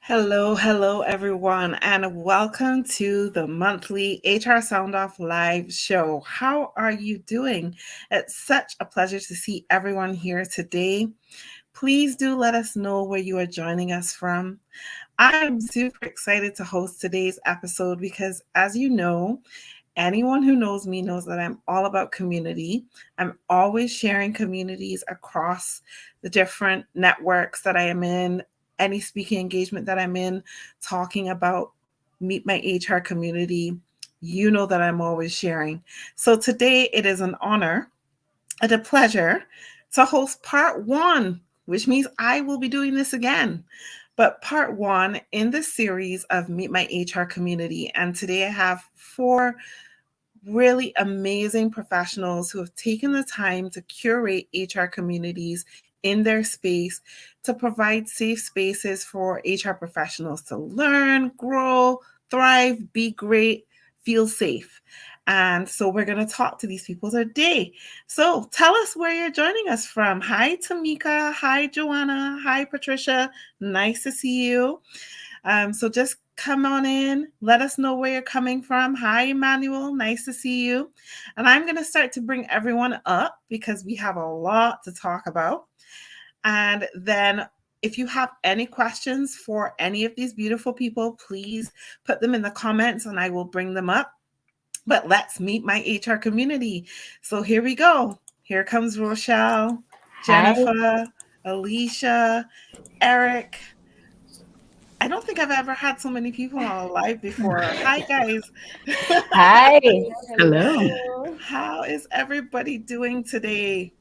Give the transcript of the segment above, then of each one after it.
Hello, hello, everyone, and welcome to the monthly HR Sound Off Live show. How are you doing? It's such a pleasure to see everyone here today. Please do let us know where you are joining us from. I am super excited to host today's episode because, as you know, anyone who knows me knows that I'm all about community. I'm always sharing communities across the different networks that I am in, any speaking engagement that I'm in, talking about Meet My HR community. You know that I'm always sharing. So today it is an honor and a pleasure to host part one, which means I will be doing this again. But part one in the series of Meet My HR community. And today I have four really amazing professionals who have taken the time to curate HR communities in their space to provide safe spaces for HR professionals to learn, grow, thrive, be great, feel safe. And so we're going to talk to these people today. So tell us where you're joining us from. Hi, Tamika. Hi, Joanna. Hi, Patricia. Nice to see you. So just come on in. Let us know where you're coming from. Hi, Emmanuel. Nice to see you. And I'm going to start to bring everyone up because we have a lot to talk about. And then if you have any questions for any of these beautiful people, please put them in the comments and I will bring them up. But let's meet my HR community. So here we go. Here comes Rochelle, Jennifer, Alisha, Eric. I don't think I've ever had so many people on live before. Hi, guys. Hi. Hello. How is everybody doing today?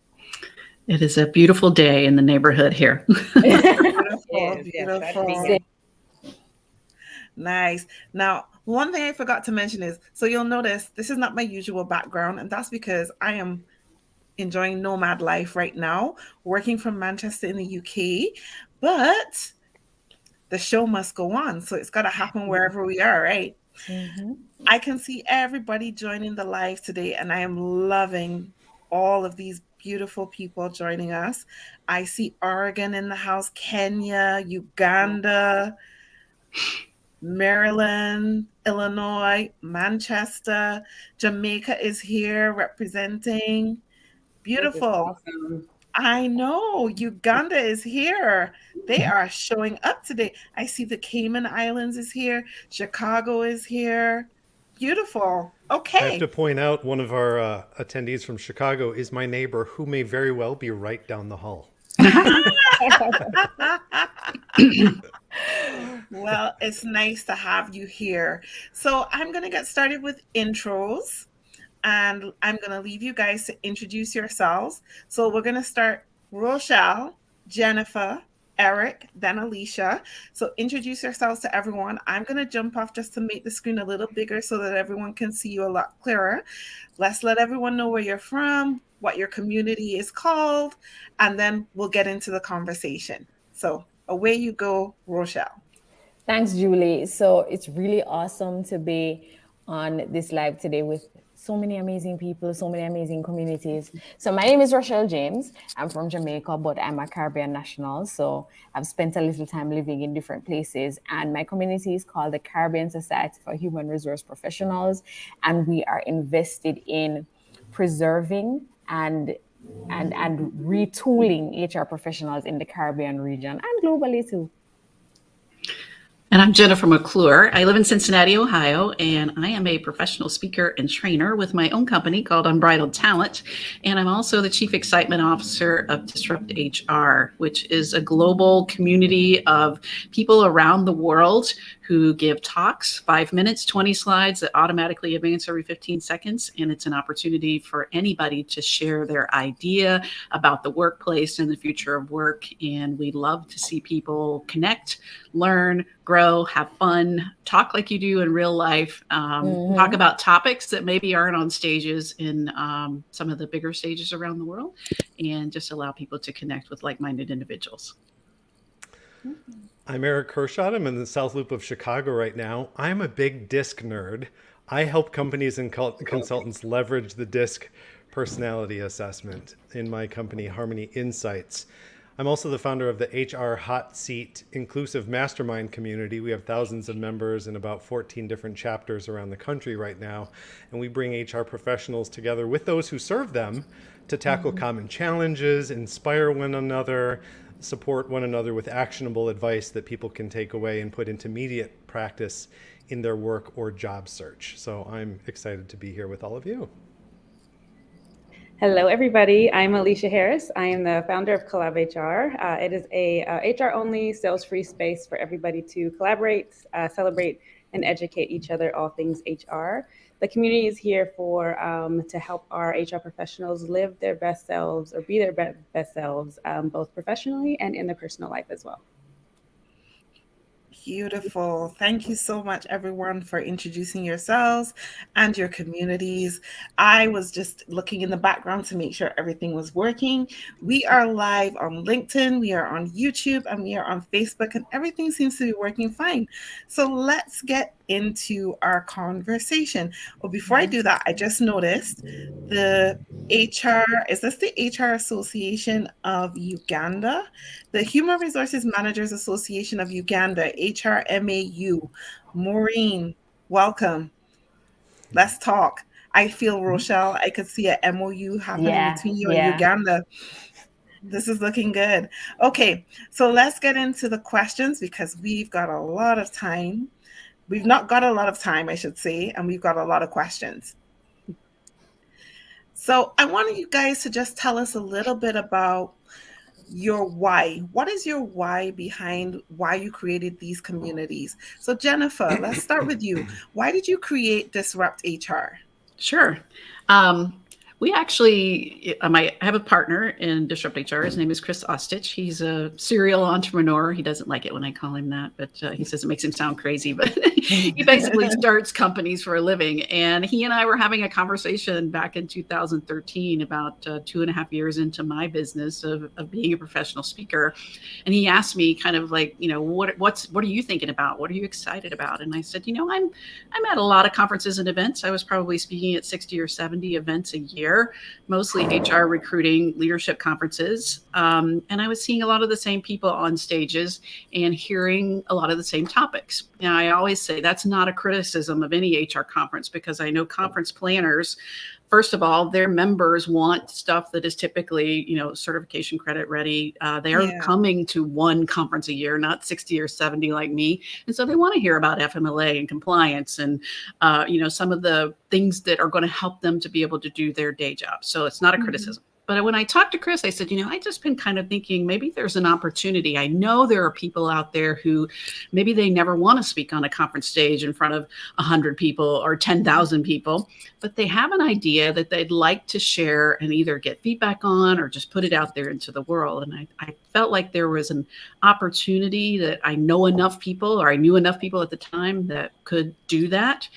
It is a beautiful day in the neighborhood here. Beautiful, beautiful. Nice. Now, one thing I forgot to mention is, so you'll notice this is not my usual background, and that's because I am enjoying nomad life right now, working from Manchester in the UK, but the show must go on. So it's got to happen wherever we are, right? Mm-hmm. I can see everybody joining the live today, and I am loving all of these beautiful people joining us. I see Oregon in the house, Kenya, Uganda, Maryland, Illinois, Manchester, Jamaica is here representing. Beautiful. Awesome. I know Uganda is here. They are showing up today. I see the Cayman Islands is here. Chicago is here. Beautiful. I have to Okay. point out one of our attendees from Chicago is my neighbor who may very well be right down the hall. Well, it's nice to have you here. So I'm going to get started with intros and I'm going to leave you guys to introduce yourselves. So we're going to start Rochelle, Jennifer, Eric, then Alisha. So introduce yourselves to everyone. I'm going to jump off just to make the screen a little bigger so that everyone can see you a lot clearer. Let's let everyone know where you're from, what your community is called, and then we'll get into the conversation. So away you go, Rochelle. Thanks, Julie. So it's really awesome to be on this live today with so many amazing people, so many amazing communities. So my name is Rochelle James. I'm from Jamaica, but I'm a Caribbean national. So I've spent a little time living in different places. And my community is called the Caribbean Society for Human Resource Professionals. And we are invested in preserving and retooling HR professionals in the Caribbean region and globally too. And I'm Jennifer McClure. I live in Cincinnati, Ohio, and I am a professional speaker and trainer with my own company called Unbridled Talent. And I'm also the Chief Excitement Officer of Disrupt HR, which is a global community of people around the world who give talks, 5 minutes, 20 slides that automatically advance every 15 seconds. And it's an opportunity for anybody to share their idea about the workplace and the future of work. And we love to see people connect, learn, grow, have fun, talk like you do in real life, talk about topics that maybe aren't on stages in some of the bigger stages around the world, and just allow people to connect with like-minded individuals. I'm Erich Kurschat. I'm in the South Loop of Chicago right now. I'm a big DISC nerd. I help companies and consultants leverage the DISC personality assessment in my company, Harmony Insights. I'm also the founder of the HR Hot Seat Inclusive Mastermind community. We have thousands of members in about 14 different chapters around the country right now. And we bring HR professionals together with those who serve them to tackle common challenges, inspire one another, support one another with actionable advice that people can take away and put into immediate practice in their work or job search. So I'm excited to be here with all of you. Hello, everybody. I'm Alisha Harris. I am the founder of Collab HR. It is a HR-only, sales-free space for everybody to collaborate, celebrate, and educate each other all things HR. The community is here for to help our HR professionals live their best selves or be their best selves, both professionally and in their personal life as well. Beautiful. Thank you so much, everyone, for introducing yourselves and your communities. I was just looking in the background to make sure everything was working. We are live on LinkedIn, we are on YouTube, and we are on Facebook, and everything seems to be working fine. So let's get into our conversation. Well, before I do that, I just noticed the is this the HR Association of Uganda? The Human Resources Managers Association of Uganda, HRMAU. Maureen, welcome. Let's talk. I feel, Rochelle, I could see a MOU happening between you and Uganda. This is looking good. Okay, so let's get into the questions because we've got a lot of time. We've not got a lot of time, I should say, and we've got a lot of questions. So I want you guys to just tell us a little bit about your why. What is your why behind why you created these communities? So Jennifer, let's start with you. Why did you create Disrupt HR? Sure. We actually, I have a partner in Disrupt HR. His name is Chris Ostich. He's a serial entrepreneur. He doesn't like it when I call him that, but he says it makes him sound crazy. But he basically starts companies for a living. And he and I were having a conversation back in 2013, about 2.5 years into my business of being a professional speaker. And he asked me kind of like, what are you thinking about? What are you excited about? And I said, I'm at a lot of conferences and events. I was probably speaking at 60 or 70 events a year. Mostly HR recruiting leadership conferences. And I was seeing a lot of the same people on stages and hearing a lot of the same topics. Now, I always say that's not a criticism of any HR conference because I know conference planners, first of all, their members want stuff that is typically, certification credit ready. They're coming to one conference a year, not 60 or 70 like me. And so they want to hear about FMLA and compliance and, some of the things that are going to help them to be able to do their day job. So it's not a criticism. But when I talked to Chris, I said, I just been kind of thinking maybe there's an opportunity. I know there are people out there who maybe they never want to speak on a conference stage in front of 100 people or 10,000 people, but they have an idea that they'd like to share and either get feedback on or just put it out there into the world. And I felt like there was an opportunity that I knew enough people at the time that could do that.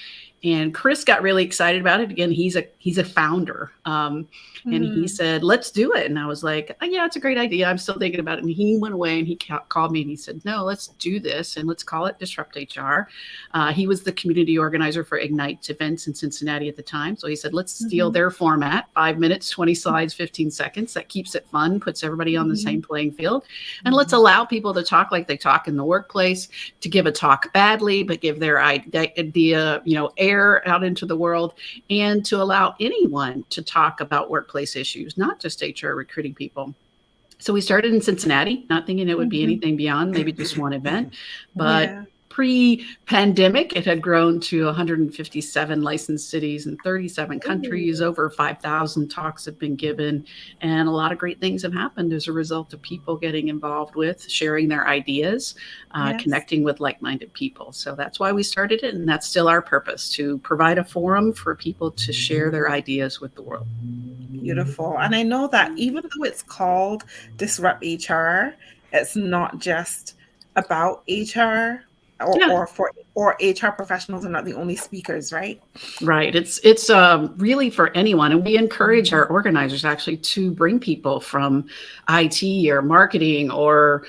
And Chris got really excited about it. Again, he's a founder. And he said, let's do it. And I was like, yeah, it's a great idea. I'm still thinking about it. And he went away and he called me and he said, no, let's do this. And let's call it Disrupt HR. He was the community organizer for Ignite events in Cincinnati at the time. So he said, let's steal their format, 5 minutes, 20 slides, 15 seconds. That keeps it fun, puts everybody on the same playing field. And let's allow people to talk like they talk in the workplace, to give a talk badly, but give their idea, air out into the world, and to allow anyone to talk about workplace issues, not just HR recruiting people. So we started in Cincinnati, not thinking it would be anything beyond maybe just one event, but pre-pandemic, it had grown to 157 licensed cities in 37 countries. Over 5,000 talks have been given, and a lot of great things have happened as a result of people getting involved with sharing their ideas, connecting with like-minded people. So that's why we started it, and that's still our purpose, to provide a forum for people to share their ideas with the world. Beautiful. And I know that even though it's called Disrupt HR, it's not just about HR. or HR professionals are not the only speakers, right? Right. It's really for anyone, and we encourage our organizers actually to bring people from IT or marketing or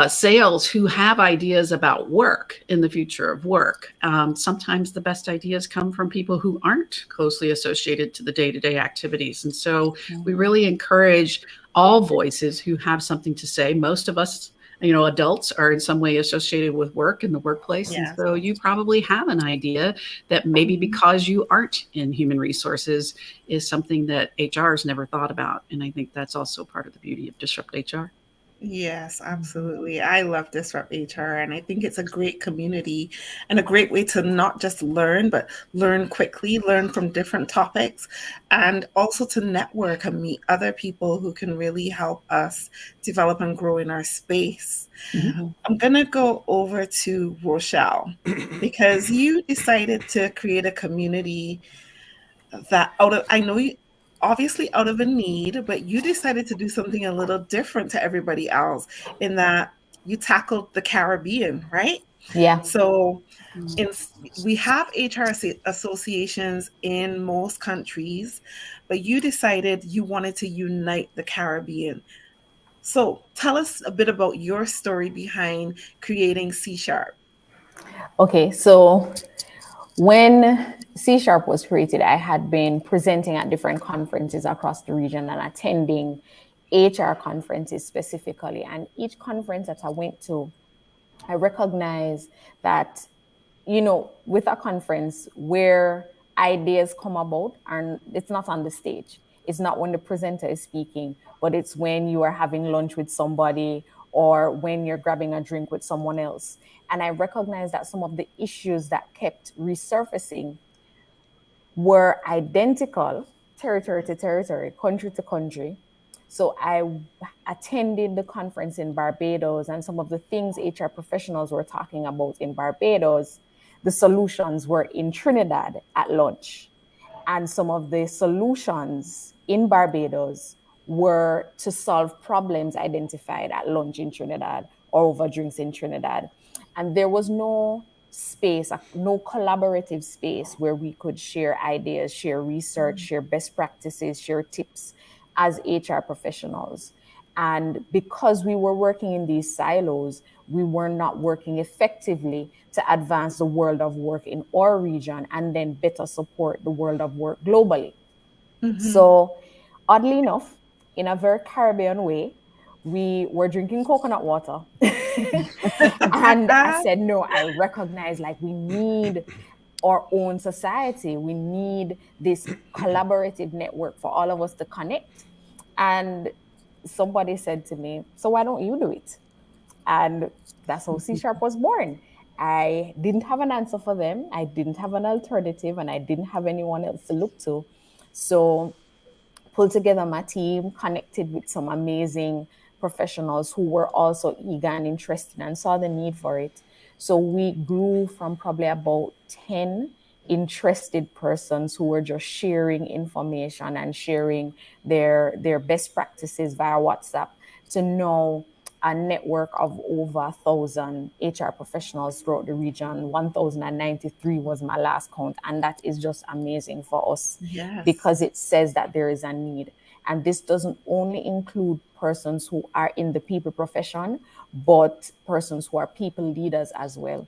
sales who have ideas about work in the future of work. Sometimes the best ideas come from people who aren't closely associated to the day-to-day activities, and so we really encourage all voices who have something to say. Most of us, adults are in some way associated with work in the workplace. And so you probably have an idea that maybe because you aren't in human resources is something that HR has never thought about. And I think that's also part of the beauty of Disrupt HR. Yes, absolutely. I love Disrupt HR, and I think it's a great community and a great way to not just learn, but learn quickly, learn from different topics, and also to network and meet other people who can really help us develop and grow in our space. I'm going to go over to Rochelle because you decided to create a community that I know you obviously out of a need, but you decided to do something a little different to everybody else in that you tackled the Caribbean, right? Yeah. So we have HR associations in most countries, but you decided you wanted to unite the Caribbean. So tell us a bit about your story behind creating CSHARP. Okay, so when CSHARP was created, I had been presenting at different conferences across the region and attending HR conferences specifically. And each conference that I went to, I recognized that, with a conference where ideas come about, and it's not on the stage. It's not when the presenter is speaking, but it's when you are having lunch with somebody or when you're grabbing a drink with someone else. And I recognized that some of the issues that kept resurfacing were identical, territory to territory, country to country. So I attended the conference in Barbados, and some of the things HR professionals were talking about in Barbados, the solutions were in Trinidad at lunch. And some of the solutions in Barbados were to solve problems identified at lunch in Trinidad or over drinks in Trinidad. And there was no space, no collaborative space where we could share ideas, share research, share best practices, share tips as HR professionals. And because we were working in these silos, we were not working effectively to advance the world of work in our region and then better support the world of work globally. So, oddly enough, in a very Caribbean way, we were drinking coconut water. And I said, no, I recognize we need our own society. We need this collaborative network for all of us to connect. And somebody said to me, so why don't you do it? And that's how CSHARP was born. I didn't have an answer for them. I didn't have an alternative, and I didn't have anyone else to look to. So pulled together my team, connected with some amazing professionals who were also eager and interested and saw the need for it. So we grew from probably about 10 interested persons who were just sharing information and sharing their best practices via WhatsApp to now a network of over 1,000 HR professionals throughout the region. 1,093 was my last count. And that is just amazing for us because it says that there is a need. And this doesn't only include persons who are in the people profession, but persons who are people leaders as well.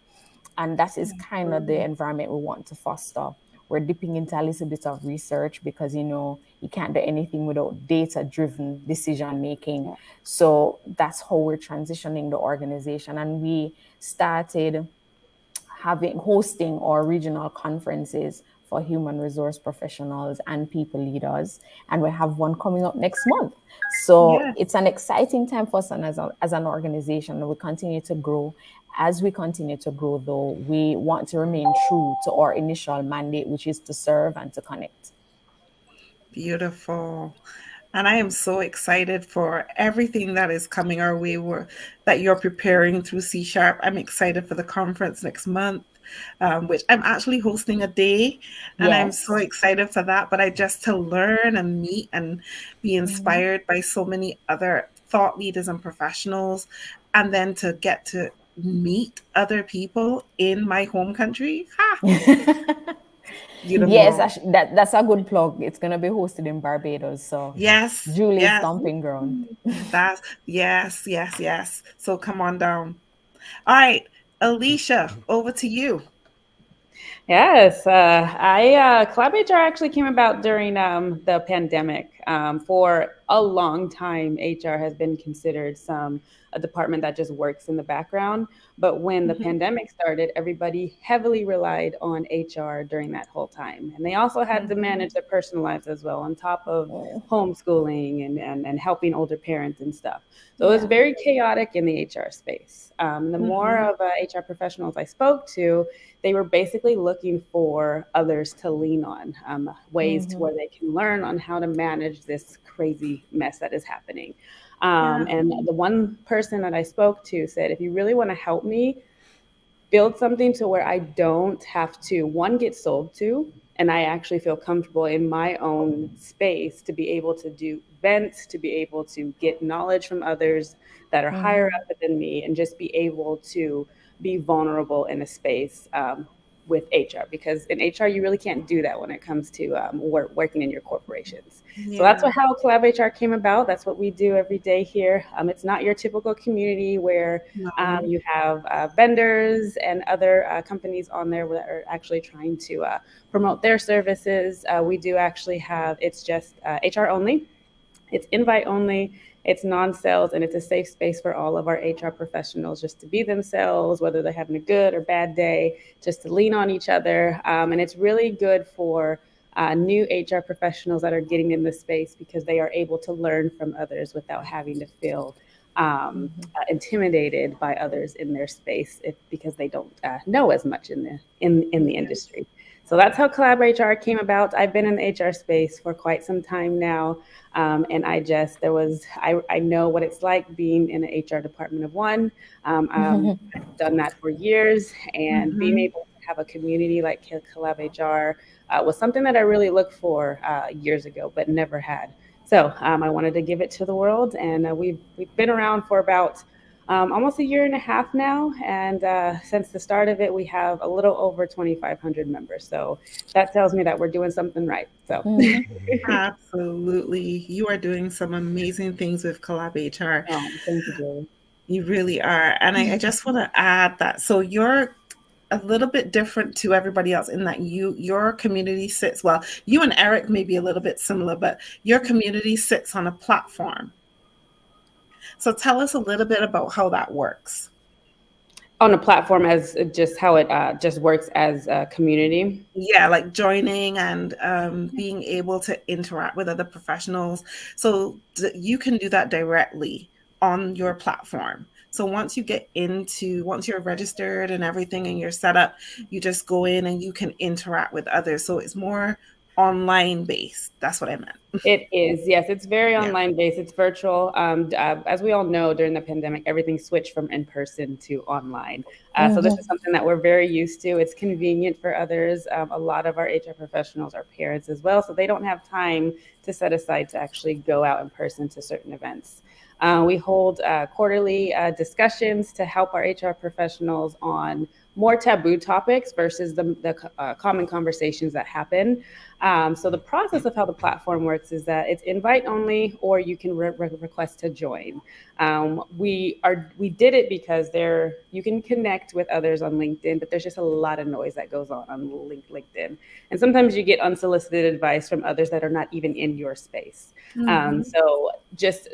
And that is kind of the environment we want to foster. We're dipping into a little bit of research because, you can't do anything without data-driven decision-making. So that's how we're transitioning the organization. And we started hosting our regional conferences for human resource professionals and people leaders. And we have one coming up next month. So it's an exciting time for us as an organization. We continue to grow. As we continue to grow, though, we want to remain true to our initial mandate, which is to serve and to connect. Beautiful. And I am so excited for everything that is coming our way, that you're preparing through CSHARP. I'm excited for the conference next month, which I'm actually hosting a day, and I'm so excited for that. But to learn and meet and be inspired by so many other thought leaders and professionals, and then to get to meet other people in my home country. Ha! Yes, Beautiful. that's a good plug. It's gonna be hosted in Barbados, so Yes, Julie's yes. stomping ground. That's yes, yes, yes. So come on down. All right, Alisha, over to you. Yes, Collab HR actually came about during the pandemic. For a long time, HR has been considered a department that just works in the background. But when the Mhm, pandemic started, everybody heavily relied on HR during that whole time, and they also had to mhm. manage their personal lives as well, on top of Oh, homeschooling and helping older parents and stuff. So it was yeah. very chaotic in the HR space. The more Mhm, of HR professionals I spoke to, they were basically looking for others to lean on, ways to Mm-hmm. where they can learn on how to manage this crazy mess that is happening. yeah. And the one person that I spoke to said, if you really want to help me, build something to where I don't have to, one, get sold to, and I actually feel comfortable in my own space to be able to do events, to be able to get knowledge from others that are higher Mm-hmm. up than me, and just be able to be vulnerable in a space with HR, because in HR you really can't do that when it comes to working in your corporations. So that's Yeah. what how Collab HR came about. That's what we do every day here. It's not your typical community where No. you have vendors and other companies on there that are actually trying to promote their services. We do actually have, it's just HR only. It's invite only, it's non-sales, and it's a safe space for all of our HR professionals just to be themselves, whether they're having a good or bad day, just to lean on each other. And it's really good for new HR professionals that are getting in this space because they are able to learn from others without having to feel Mm-hmm. intimidated by others in their space because they don't know as much in the Yeah. industry. So that's how Collab HR came about. I've been in the HR space for quite some time now. And I know what it's like being in an HR department of one. I've done that for years, and being Mhm. able to have a community like Collab HR was something that I really looked for years ago, but never had. So I wanted to give it to the world, and we've been around for about almost a year and a half now. And since the start of it, we have a little over 2,500 members. So that tells me that we're doing something right. So. Mm-hmm. Absolutely. You are doing some amazing things with Collab HR. Thank you, Julie. You really are. And I just want to add that so you're a little bit different to everybody else in that your community sits well. You and Eric may be a little bit similar, but your community sits on a platform. So tell us a little bit about how that works. On a platform as just how it just works as a community. Yeah, like joining and being able to interact with other professionals. So you can do that directly on your platform. So once you're registered and everything and you're set up, you just go in and you can interact with others. So it's more online based. That's what I meant. It is, yes. It's very Yeah. online based. It's virtual. As we all know, during the pandemic, everything switched from in person to online. So this is Mm-hmm. something that we're very used to. It's convenient for others. A lot of our HR professionals are parents as well, so they don't have time to set aside to actually go out in person to certain events. We hold quarterly discussions to help our HR professionals on more taboo topics versus the common conversations that happen. So the process of how the platform works is that it's invite only, or you can request to join. We did it because you can connect with others on LinkedIn, but there's just a lot of noise that goes on LinkedIn, and sometimes you get unsolicited advice from others that are not even in your space. Mhm. So just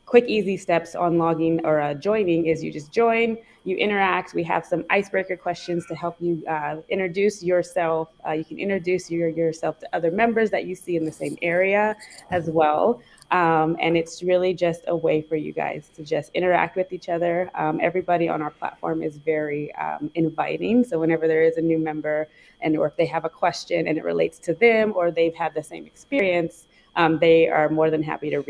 quick, easy steps on logging or joining is you just join, you interact. We have some icebreaker questions to help you introduce yourself. You can introduce yourself to other members that you see in the same area as well. And it's really just a way for you guys to just interact with each other. Everybody on our platform is very inviting. So whenever there is a new member, or if they have a question and it relates to them, or they've had the same experience, they are more than happy to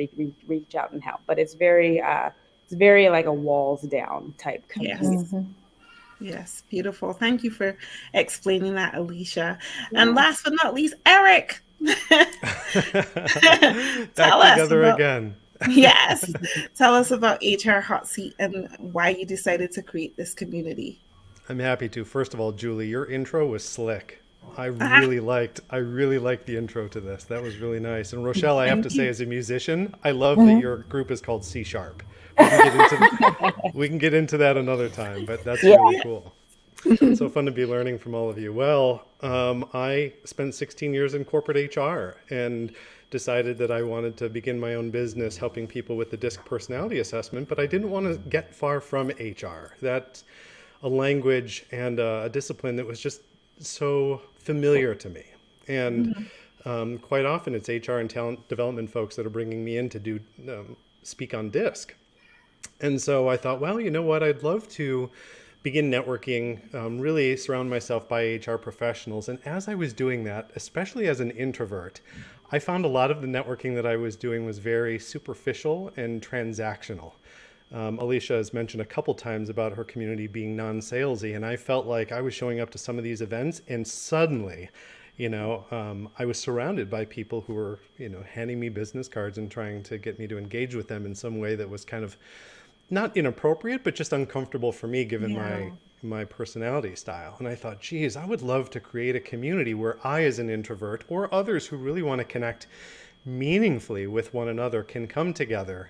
reach out and help. But it's very like a walls down type community. Yes. Yes, beautiful. Thank you for explaining that, Alicia. And Yeah. last but not least, Eric. Back Tell us together about again. Yes. Tell us about HR Hot Seat and why you decided to create this community. I'm happy to. First of all, Julie, your intro was slick. Ah, I really liked the intro to this. That was really nice. And Rochelle, I have to thank say, you. as a musician, I love that your group is called CSHARP. We can get into that another time, but that's Yeah. really cool. So fun to be learning from all of you. Well, I spent 16 years in corporate HR and decided that I wanted to begin my own business helping people with the DISC personality assessment, but I didn't want to get far from HR. That's a language and a discipline that was just so familiar to me. And quite often it's HR and talent development folks that are bringing me in to do speak on DISC. And so I thought, well, you know what? I'd love to begin networking, really surround myself by HR professionals. And as I was doing that, especially as an introvert, I found a lot of the networking that I was doing was very superficial and transactional. Alisha has mentioned a couple times about her community being non-salesy, and I felt like I was showing up to some of these events and suddenly, I was surrounded by people who were, handing me business cards and trying to get me to engage with them in some way that was kind of not inappropriate, but just uncomfortable for me given my personality style. And I thought, geez, I would love to create a community where I, as an introvert, or others who really want to connect meaningfully with one another, can come together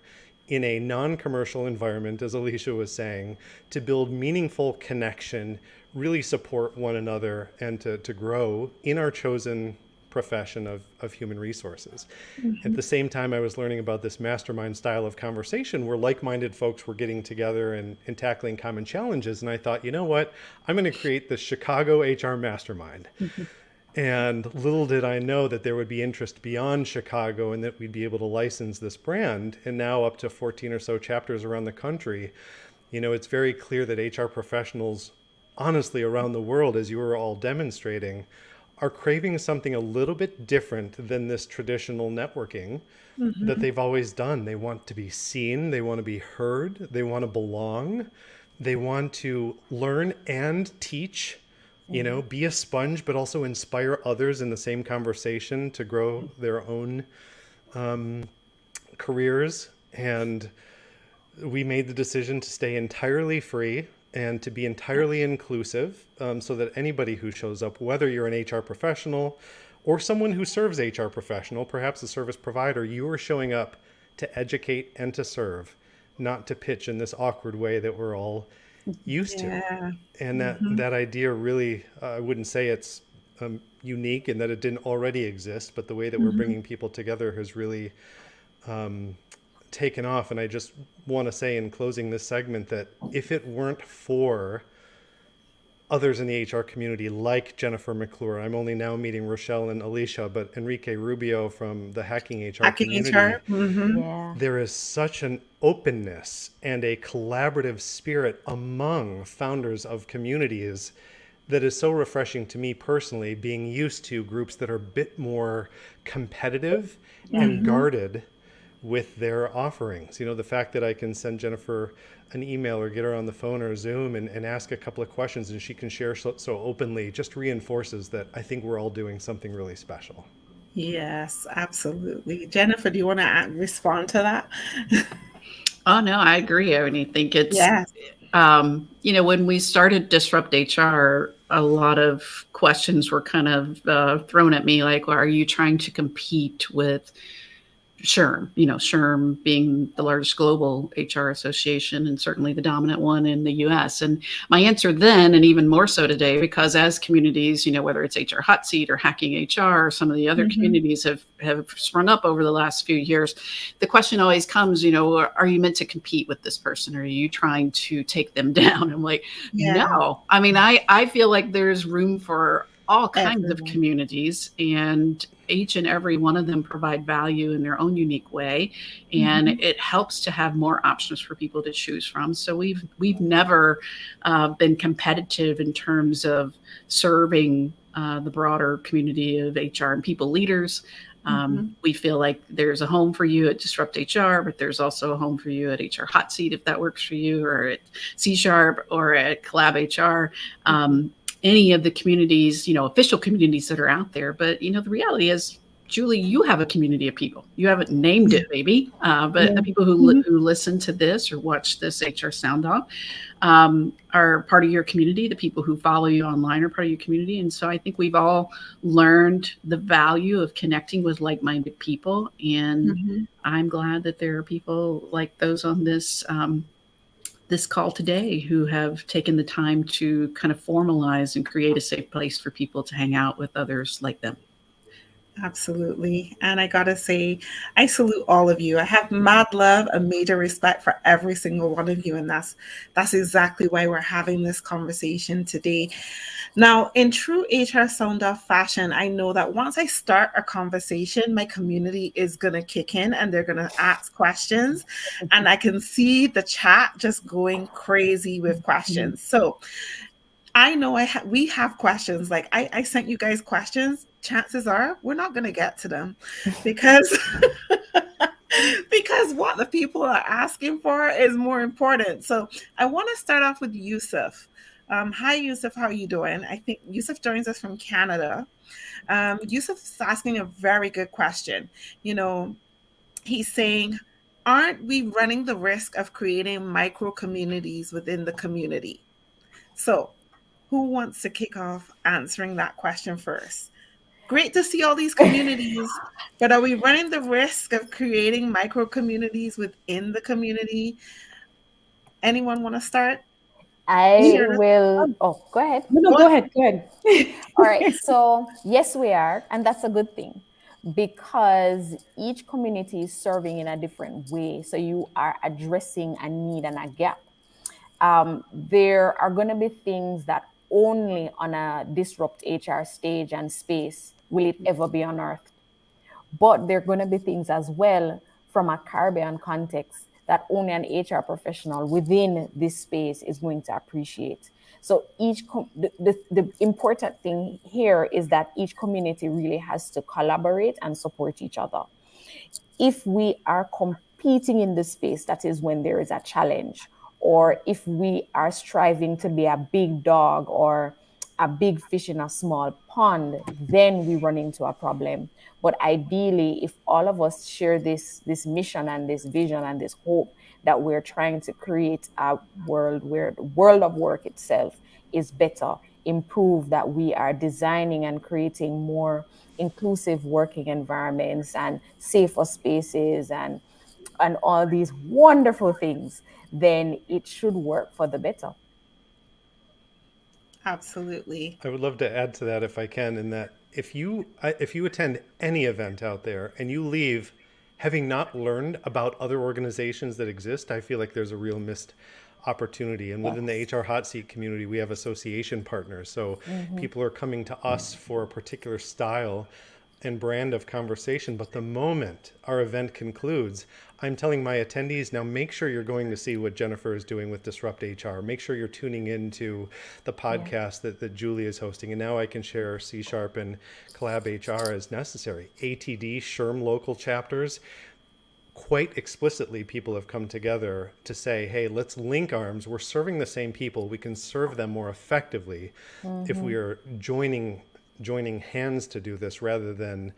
in a non-commercial environment, as Alisha was saying, to build meaningful connection, really support one another, and to grow in our chosen profession of human resources. At the same time, I was learning about this mastermind style of conversation where like-minded folks were getting together and tackling common challenges. And I thought, you know what? I'm going to create the Chicago HR Mastermind. And little did I know that there would be interest beyond Chicago and that we'd be able to license this brand. And now up to 14 or so chapters around the country, it's very clear that HR professionals, honestly, around the world, as you were all demonstrating, are craving something a little bit different than this traditional networking that they've always done. They want to be seen, they want to be heard, they want to belong, they want to learn and teach, be a sponge, but also inspire others in the same conversation to grow their own careers. And we made the decision to stay entirely free and to be entirely inclusive, so that anybody who shows up, whether you're an HR professional or someone who serves HR professional, perhaps a service provider, you are showing up to educate and to serve, not to pitch in this awkward way that we're all used to. And that idea really, I wouldn't say it's unique and that it didn't already exist, but the way that we're bringing people together has really taken off. And I just want to say in closing this segment that if it weren't for others in the HR community like Jennifer McClure, I'm only now meeting Rochelle and Alisha, but Enrique Rubio from the Hacking HR community, Yeah. there is such an openness and a collaborative spirit among founders of communities that is so refreshing to me personally, being used to groups that are a bit more competitive and guarded with their offerings. The fact that I can send Jennifer an email or get her on the phone or Zoom and ask a couple of questions and she can share so openly just reinforces that I think we're all doing something really special. Yes, absolutely. Jennifer, do you want to respond to that? Oh, no, I agree. I think it's, Yes. when we started Disrupt HR, a lot of questions were kind of thrown at me, like, well, are you trying to compete with SHRM, SHRM being the largest global HR association and certainly the dominant one in the US. And my answer then, and even more so today, because as communities, whether it's HR Hot Seat or Hacking HR, or some of the other communities have sprung up over the last few years, the question always comes, are you meant to compete with this person? Or are you trying to take them down? I'm like, no. I feel like there's room for all kinds of communities, and each and every one of them provide value in their own unique way, and it helps to have more options for people to choose from. So we've never been competitive in terms of serving the broader community of HR and people leaders. We feel like there's a home for you at Disrupt HR, but there's also a home for you at HR Hot Seat if that works for you, or at CSHARP or at Collab HR. Any of the communities, official communities that are out there. But, the reality is Julie, you have a community of people. You haven't named it, maybe, but the people who listen to this or watch this HR Sound Off are part of your community. The people who follow you online are part of your community. And so I think we've all learned the value of connecting with like-minded people. And I'm glad that there are people like those on this this call today who have taken the time to kind of formalize and create a safe place for people to hang out with others like them. Absolutely. And I got to say, I salute all of you. I have mad love and major respect for every single one of you. And that's exactly why we're having this conversation today. Now, in true HR Sound Off fashion, I know that once I start a conversation, my community is going to kick in and they're going to ask questions. And I can see the chat just going crazy with questions. So I know we have questions. Like I sent you guys questions. Chances are we're not going to get to them because what the people are asking for is more important. So I want to start off with Yusuf. Hi, Yusuf. How are you doing? I think Yusuf joins us from Canada. Yusuf is asking a very good question. You know, he's saying, aren't we running the risk of creating micro communities within the community? So who wants to kick off answering that question first? Great to see all these communities, but are we running the risk of creating micro communities within the community? Anyone want to start? I will. Oh, go ahead. No, go ahead. All right. So yes, we are. And that's a good thing because each community is serving in a different way. So you are addressing a need and a gap. There are going to be things that only on a disrupt HR stage and space will it ever be unearthed. But there are going to be things as well from a Caribbean context that only an HR professional within this space is going to appreciate. So the important thing here is that each community really has to collaborate and support each other. If we are competing in the space, that is when there is a challenge, or if we are striving to be a big dog or a big fish in a small pond, then we run into a problem. But ideally, if all of us share this mission and this vision and this hope that we're trying to create a world where the world of work itself is better, improve, that we are designing and creating more inclusive working environments and safer spaces and all these wonderful things, then it should work for the better. Absolutely. I would love to add to that if I can, in that if you attend any event out there and you leave having not learned about other organizations that exist, I feel like there's a real missed opportunity. And within the HR Hot Seat community, we have association partners. So people are coming to us for a particular style and brand of conversation. But the moment our event concludes, I'm telling my attendees, now make sure you're going to see what Jennifer is doing with Disrupt HR. Make sure you're tuning into the podcast that Julie is hosting. And now I can share CSHARP and Collab HR as necessary. ATD, SHRM local chapters. Quite explicitly, people have come together to say, hey, let's link arms. We're serving the same people. We can serve them more effectively if we are joining hands to do this rather than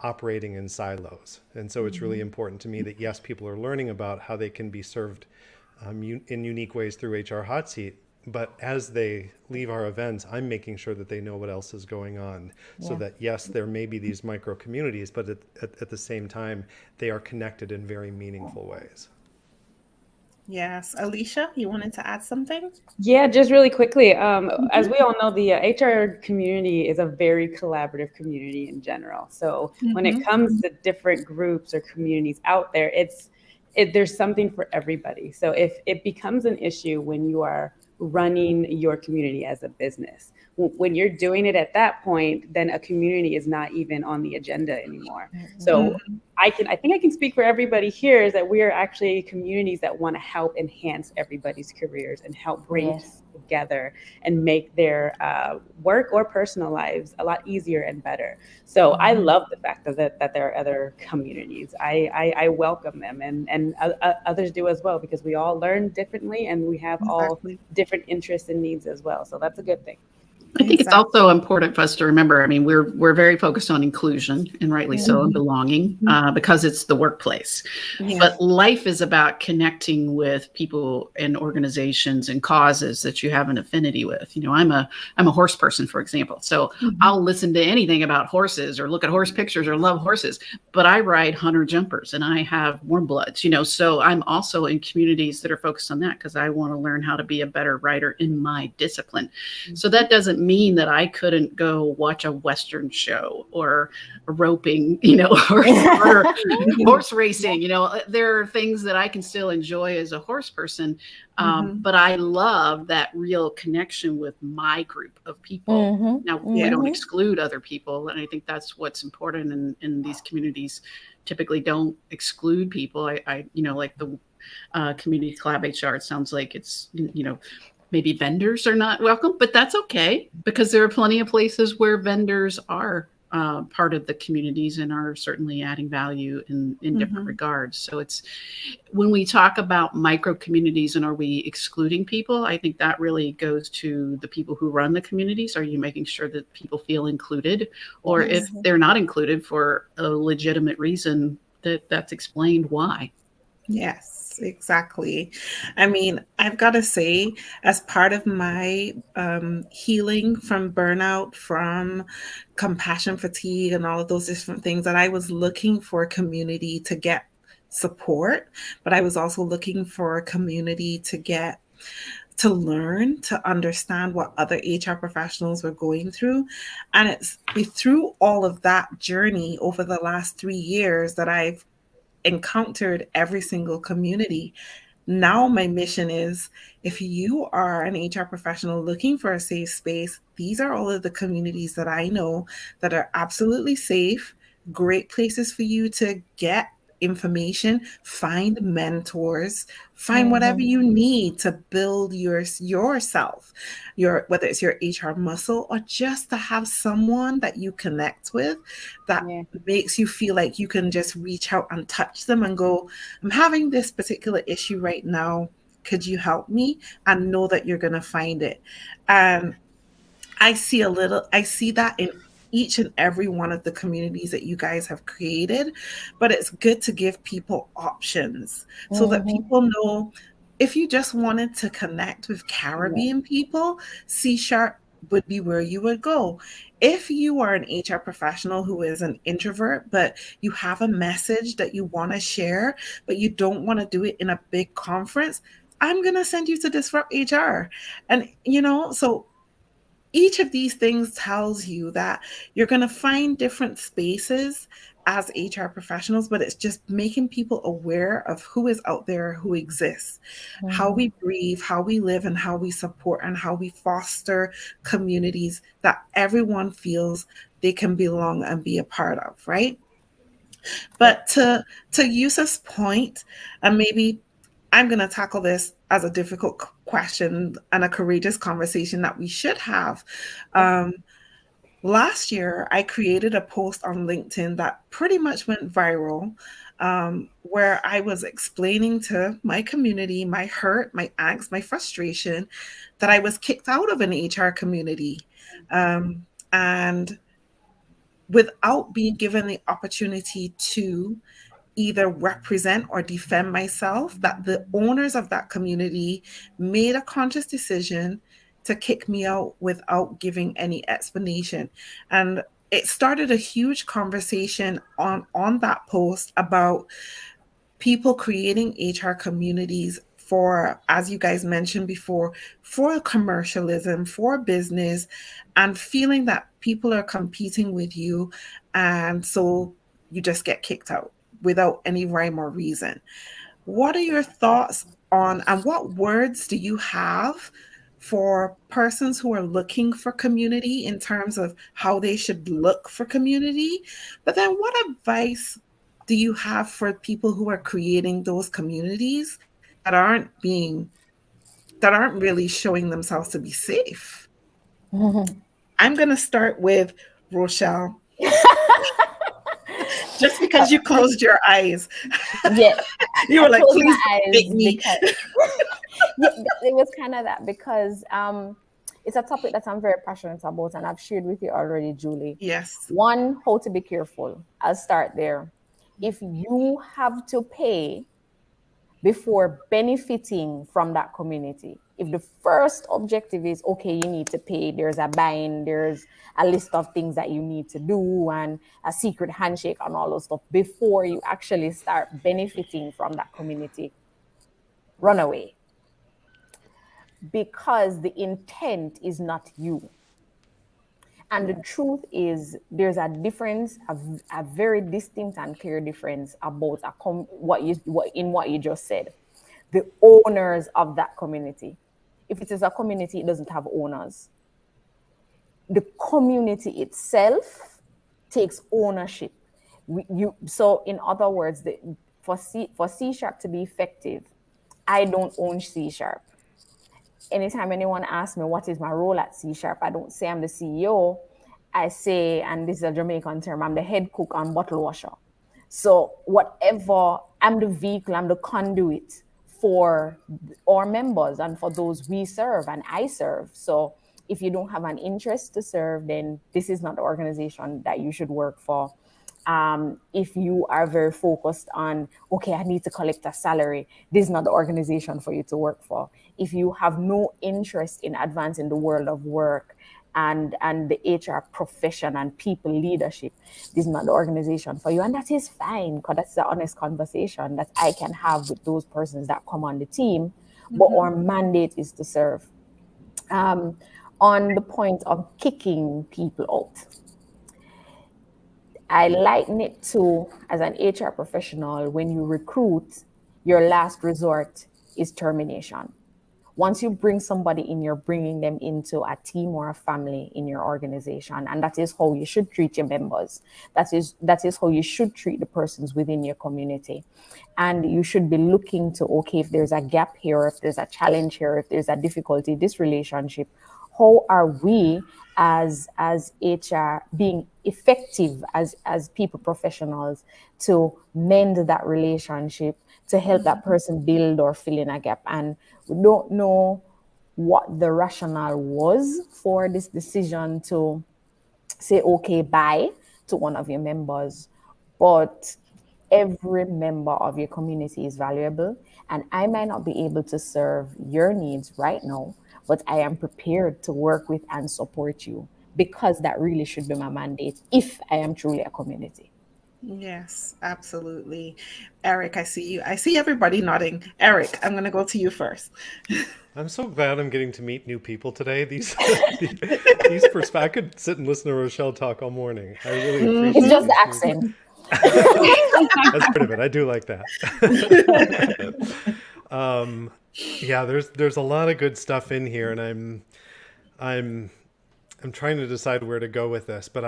operating in silos. And so it's really important to me that, yes, people are learning about how they can be served in unique ways through HR Hot Seat. But as they leave our events, I'm making sure that they know what else is going on so that, yes, there may be these micro communities, but at the same time, they are connected in very meaningful ways. Yes. Alisha, you wanted to add something? Yeah, just really quickly. As we all know, the HR community is a very collaborative community in general. So when it comes to different groups or communities out there, there's something for everybody. So if it becomes an issue when you are running your community as a business, when you're doing it at that point, then a community is not even on the agenda anymore. So I think I can speak for everybody here, is that we are actually communities that want to help enhance everybody's careers and help bring people together and make their work or personal lives a lot easier and better. So I love the fact that there are other communities. I welcome them, and others do as well, because we all learn differently and we have all different interests and needs as well. So that's a good thing. I think it's also important for us to remember, I mean, we're very focused on inclusion, and rightly so, and belonging, because it's the workplace. Yeah. But life is about connecting with people and organizations and causes that you have an affinity with. You know, I'm a horse person, for example. So I'll listen to anything about horses or look at horse pictures or love horses, but I ride hunter jumpers and I have warm bloods, you know, so I'm also in communities that are focused on that because I want to learn how to be a better rider in my discipline. So that doesn't mean that I couldn't go watch a Western show or roping, you know, or horse racing. You know, there are things that I can still enjoy as a horse person. But I love that real connection with my group of people. Now, we don't exclude other people. And I think that's what's important in these communities. Typically don't exclude people. I you know, like the community collab HR, it sounds like it's, you know, maybe vendors are not welcome, but that's okay because there are plenty of places where vendors are part of the communities and are certainly adding value in different regards. So it's when we talk about micro communities and are we excluding people, I think that really goes to the people who run the communities. Are you making sure that people feel included? Or if they're not included for a legitimate reason, that's explained why. Yes, exactly. I mean, I've got to say, as part of my healing from burnout, from compassion fatigue, and all of those different things, that I was looking for a community to get support, but I was also looking for a community to learn, to understand what other HR professionals were going through. And it's through all of that journey over the last 3 years that I've encountered every single community. Now my mission is, if you are an HR professional looking for a safe space, these are all of the communities that I know that are absolutely safe, great places for you to get information, find mentors, find whatever you need to build yourself, whether it's your HR muscle or just to have someone that you connect with that makes you feel like you can just reach out and touch them and go, I'm having this particular issue right now. Could you help me? And know that you're going to find it. And I see that in each and every one of the communities that you guys have created, but it's good to give people options so that people know if you just wanted to connect with Caribbean people, CSHARP would be where you would go. If you are an HR professional who is an introvert, but you have a message that you want to share, but you don't want to do it in a big conference, I'm going to send you to Disrupt HR. And, you know, so each of these things tells you that you're going to find different spaces as HR professionals, but it's just making people aware of who is out there, who exists, how we breathe, how we live, and how we support and how we foster communities that everyone feels they can belong and be a part of, right? But to Yusuf's point, and maybe I'm going to tackle this as a difficult question and a courageous conversation that we should have. Last year, I created a post on LinkedIn that pretty much went viral, where I was explaining to my community, my hurt, my angst, my frustration, that I was kicked out of an HR community. And without being given the opportunity to either represent or defend myself, that the owners of that community made a conscious decision to kick me out without giving any explanation. And it started a huge conversation on that post about people creating HR communities for, as you guys mentioned before, for commercialism, for business, and feeling that people are competing with you. And so you just get kicked out without any rhyme or reason. What are your thoughts on, and what words do you have for persons who are looking for community in terms of how they should look for community? But then what advice do you have for people who are creating those communities that aren't really showing themselves to be safe? I'm going to start with Rochelle. Just because you closed your eyes. Yeah. You were like, please make me. Because, it was kind of that because it's a topic that I'm very passionate about, and I've shared with you already, Julie. Yes. One, how to be careful. I'll start there. If you have to pay before benefiting from that community, if the first objective is, okay, you need to pay, there's a buy-in, there's a list of things that you need to do and a secret handshake and all those stuff before you actually start benefiting from that community, run away. Because the intent is not you. And the truth is, there's a difference, a very distinct and clear difference about what you just said. The owners of that community. If it is a community, it doesn't have owners. The community itself takes ownership. So, in other words, for CSHARP to be effective, I don't own CSHARP. Anytime anyone asks me what is my role at CSHARP, I don't say I'm the CEO. I say, and this is a Jamaican term, I'm the head cook and bottle washer. So whatever, I'm the vehicle, I'm the conduit for our members and for those we serve and I serve. So if you don't have an interest to serve, then this is not the organization that you should work for. If you are very focused on, okay, I need to collect a salary, this is not the organization for you to work for. If you have no interest in advancing the world of work and the HR profession and people leadership, this is not the organization for you. And that is fine, because that's the honest conversation that I can have with those persons that come on the team. But our mandate is to serve. On the point of kicking people out, I liken it to, as an HR professional, when you recruit, your last resort is termination. Once you bring somebody in, you're bringing them into a team or a family in your organization. And that is how you should treat your members. That is how you should treat the persons within your community. And you should be looking to, okay, if there's a gap here, if there's a challenge here, if there's a difficulty, this relationship, how are we as HR being effective as people professionals to mend that relationship, to help that person build or fill in a gap? And we don't know what the rationale was for this decision to say, okay, bye to one of your members, but every member of your community is valuable. And I might not be able to serve your needs right now, but I am prepared to work with and support you, because that really should be my mandate if I am truly a community. Yes, absolutely. Eric, I see you. I see everybody nodding. Eric, I'm going to go to you first. I'm so glad I'm getting to meet new people today. These perspectives. I could sit and listen to Rochelle talk all morning. I really appreciate It's just the accent. That's part of it. I do like that. Yeah, there's a lot of good stuff in here, and I'm trying to decide where to go with this. But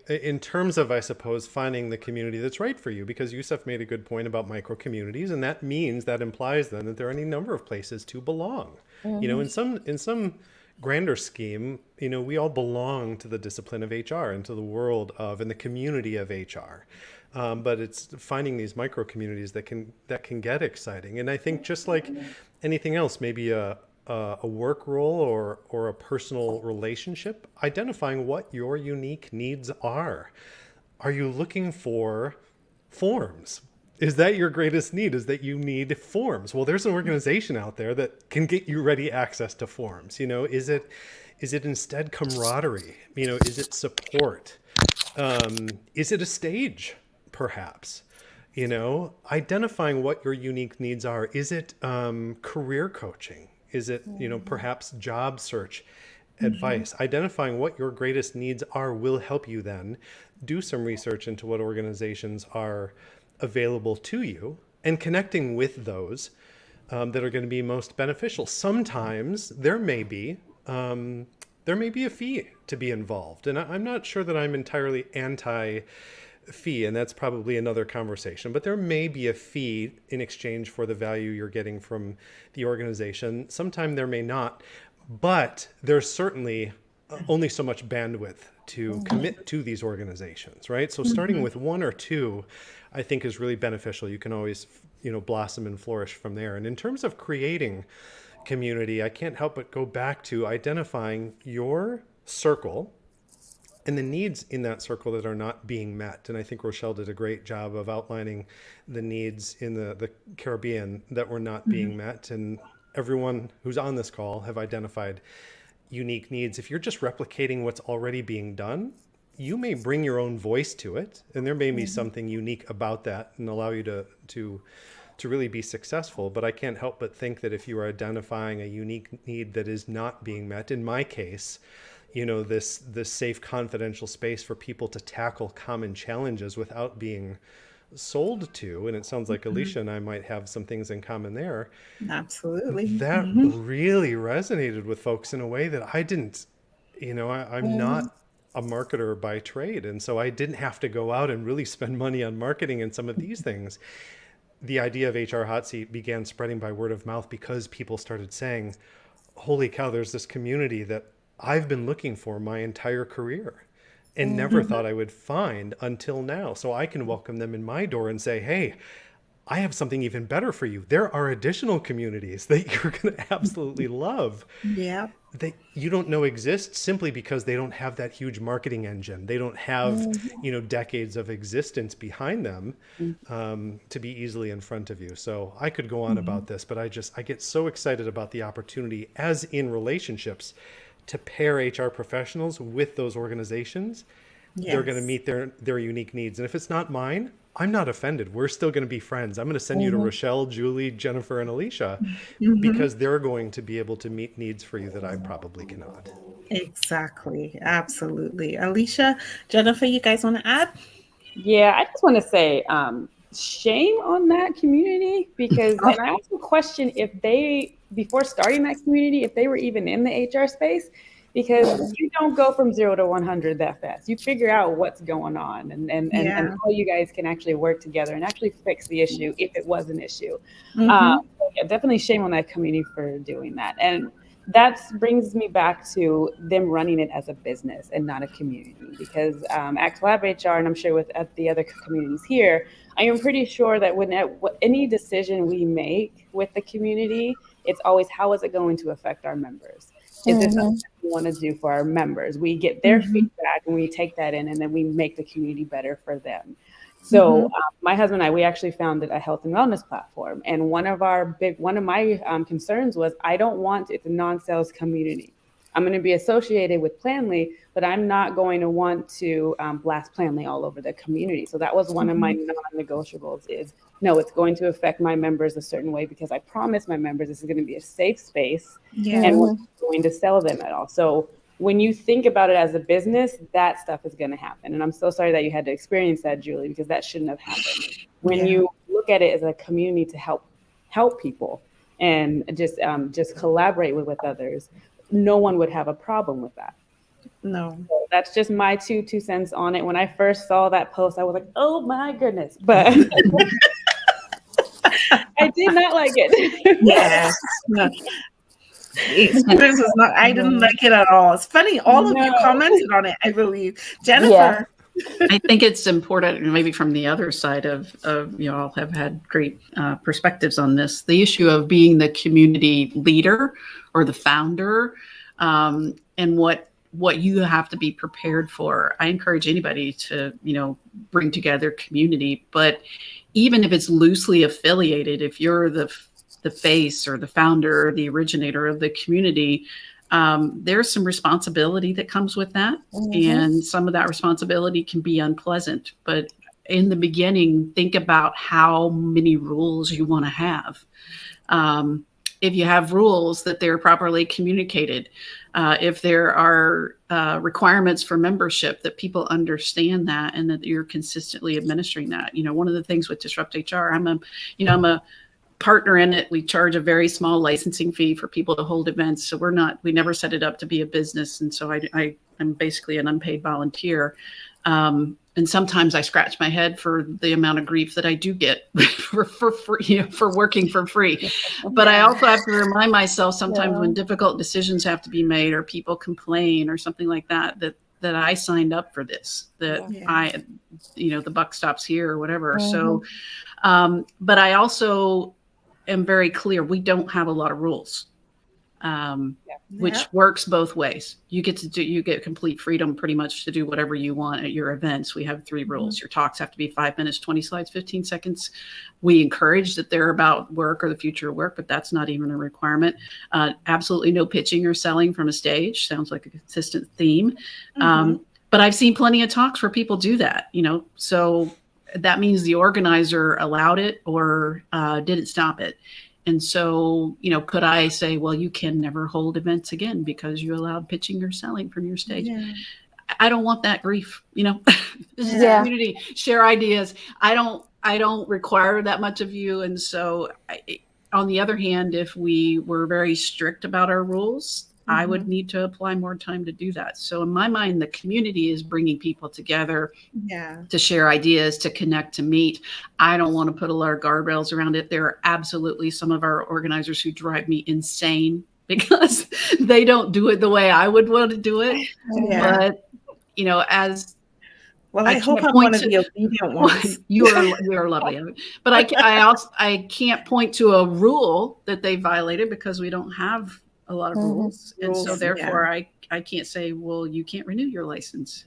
in terms of, I suppose, finding the community that's right for you, because Yusuf made a good point about micro communities, and that implies then that there are any number of places to belong. You know, in some grander scheme, you know, we all belong to the discipline of HR and to the world of and the community of HR. But it's finding these micro communities that can get exciting. And I think just like anything else, maybe a work role or a personal relationship, identifying what your unique needs are. Are you looking for forms? Is that your greatest need? Is that you need forms? Well, there's an organization out there that can get you ready access to forms. You know, is it instead camaraderie? You know, is it support? Is it a stage, perhaps? You know, identifying what your unique needs are. Is it career coaching? Is it, you know, perhaps job search advice? Identifying what your greatest needs are will help you then do some research into what organizations are available to you and connecting with those that are going to be most beneficial. Sometimes there may be a fee to be involved, and I'm not sure that I'm entirely anti-fee, and that's probably another conversation, but there may be a fee in exchange for the value you're getting from the organization. Sometime there may not, but there's certainly only so much bandwidth to commit to these organizations, right? So starting with one or two, I think, is really beneficial. You can always, you know, blossom and flourish from there. And in terms of creating community, I can't help but go back to identifying your circle and the needs in that circle that are not being met. And I think Rochelle did a great job of outlining the needs in the Caribbean that were not being met. And everyone who's on this call have identified unique needs. If you're just replicating what's already being done, you may bring your own voice to it, and there may be something unique about that and allow you to really be successful. But I can't help but think that if you are identifying a unique need that is not being met, in my case, this safe, confidential space for people to tackle common challenges without being sold to, and it sounds like Alisha and I might have some things in common there. Absolutely. That really resonated with folks in a way that I didn't, I'm not a marketer by trade. And so I didn't have to go out and really spend money on marketing and some of these things. The idea of HR Hot Seat began spreading by word of mouth because people started saying, holy cow, there's this community that I've been looking for my entire career and never thought I would find until now. So I can welcome them in my door and say, hey, I have something even better for you. There are additional communities that you're going to absolutely love. Yeah. That you don't know exist simply because they don't have that huge marketing engine. They don't have, decades of existence behind them to be easily in front of you. So I could go on about this, but I get so excited about the opportunity, as in relationships, to pair HR professionals with those organizations. Yes. They're going to meet their unique needs. And if it's not mine, I'm not offended. We're still going to be friends. I'm going to send you to Rochelle, Julie, Jennifer, and Alisha because they're going to be able to meet needs for you that I probably cannot. Exactly. Absolutely. Alisha, Jennifer, you guys want to add? Yeah, I just want to say shame on that community, because and I asked a question if they, before starting that community, if they were even in the HR space, because you don't go from 0 to 100 that fast. You figure out what's going on and how you guys can actually work together and actually fix the issue if it was an issue. Yeah, definitely shame on that community for doing that. And that brings me back to them running it as a business and not a community, because at Collab HR, and I'm sure at the other communities here, I am pretty sure that any decision we make with the community, it's always, how is it going to affect our members? Is this something we want to do for our members? We get their feedback and we take that in, and then we make the community better for them. So my husband and I, we actually founded a health and wellness platform. And one of my concerns was, I don't want it a non-sales community. I'm going to be associated with Planly, but I'm not going to want to blast Planly all over the community. So that was one of my non-negotiables is, no, it's going to affect my members a certain way, because I promised my members this is going to be a safe space and we're not going to sell them at all. So when you think about it as a business, that stuff is going to happen. And I'm so sorry that you had to experience that, Julie, because that shouldn't have happened. When you look at it as a community to help people and just collaborate with others, no one would have a problem with that. No. So that's just my two cents on it. When I first saw that post, I was like, oh my goodness. But I did not like it. Yes. No. Experience was not, I didn't like it at all. It's funny, all of you commented on it, I believe. Jennifer. I think it's important, maybe from the other side of you all have had great perspectives on this, the issue of being the community leader or the founder, and what you have to be prepared for. I encourage anybody to, bring together community, but even if it's loosely affiliated, if you're the face or the founder or the originator of the community, there's some responsibility that comes with that. And some of that responsibility can be unpleasant. But in the beginning, think about how many rules you want to have. If you have rules, that they're properly communicated. If there are requirements for membership, that people understand that and that you're consistently administering that. One of the things with Disrupt HR, I'm a partner in it. We charge a very small licensing fee for people to hold events. So we never set it up to be a business. And so I'm basically an unpaid volunteer. And sometimes I scratch my head for the amount of grief that I do get for free, for working for free. But I also have to remind myself sometimes when difficult decisions have to be made or people complain or something like that I signed up for this, that the buck stops here or whatever. So, but I also am very clear, we don't have a lot of rules. which works both ways. You get complete freedom pretty much to do whatever you want at your events. We have 3 rules. Your talks have to be 5 minutes, 20 slides, 15 seconds. We encourage that they're about work or the future of work, but that's not even a requirement. Absolutely no pitching or selling from a stage. Sounds like a consistent theme. But I've seen plenty of talks where people do that, so that means the organizer allowed it or didn't stop it. And so, could I say, well, you can never hold events again because you allowed pitching or selling from your stage? Yeah. I don't want that grief, This is a community, share ideas. I don't require that much of you. And so on the other hand, if we were very strict about our rules, I would need to apply more time to do that. So in my mind, the community is bringing people together to share ideas, to connect, to meet. I don't want to put a lot of guardrails around it. There are absolutely some of our organizers who drive me insane because they don't do it the way I would want to do it. But, as well, I hope I'm one of the obedient ones. You're lovely. But I can't point to a rule that they violated because we don't have a lot of rules. And so therefore I can't say, well, you can't renew your license.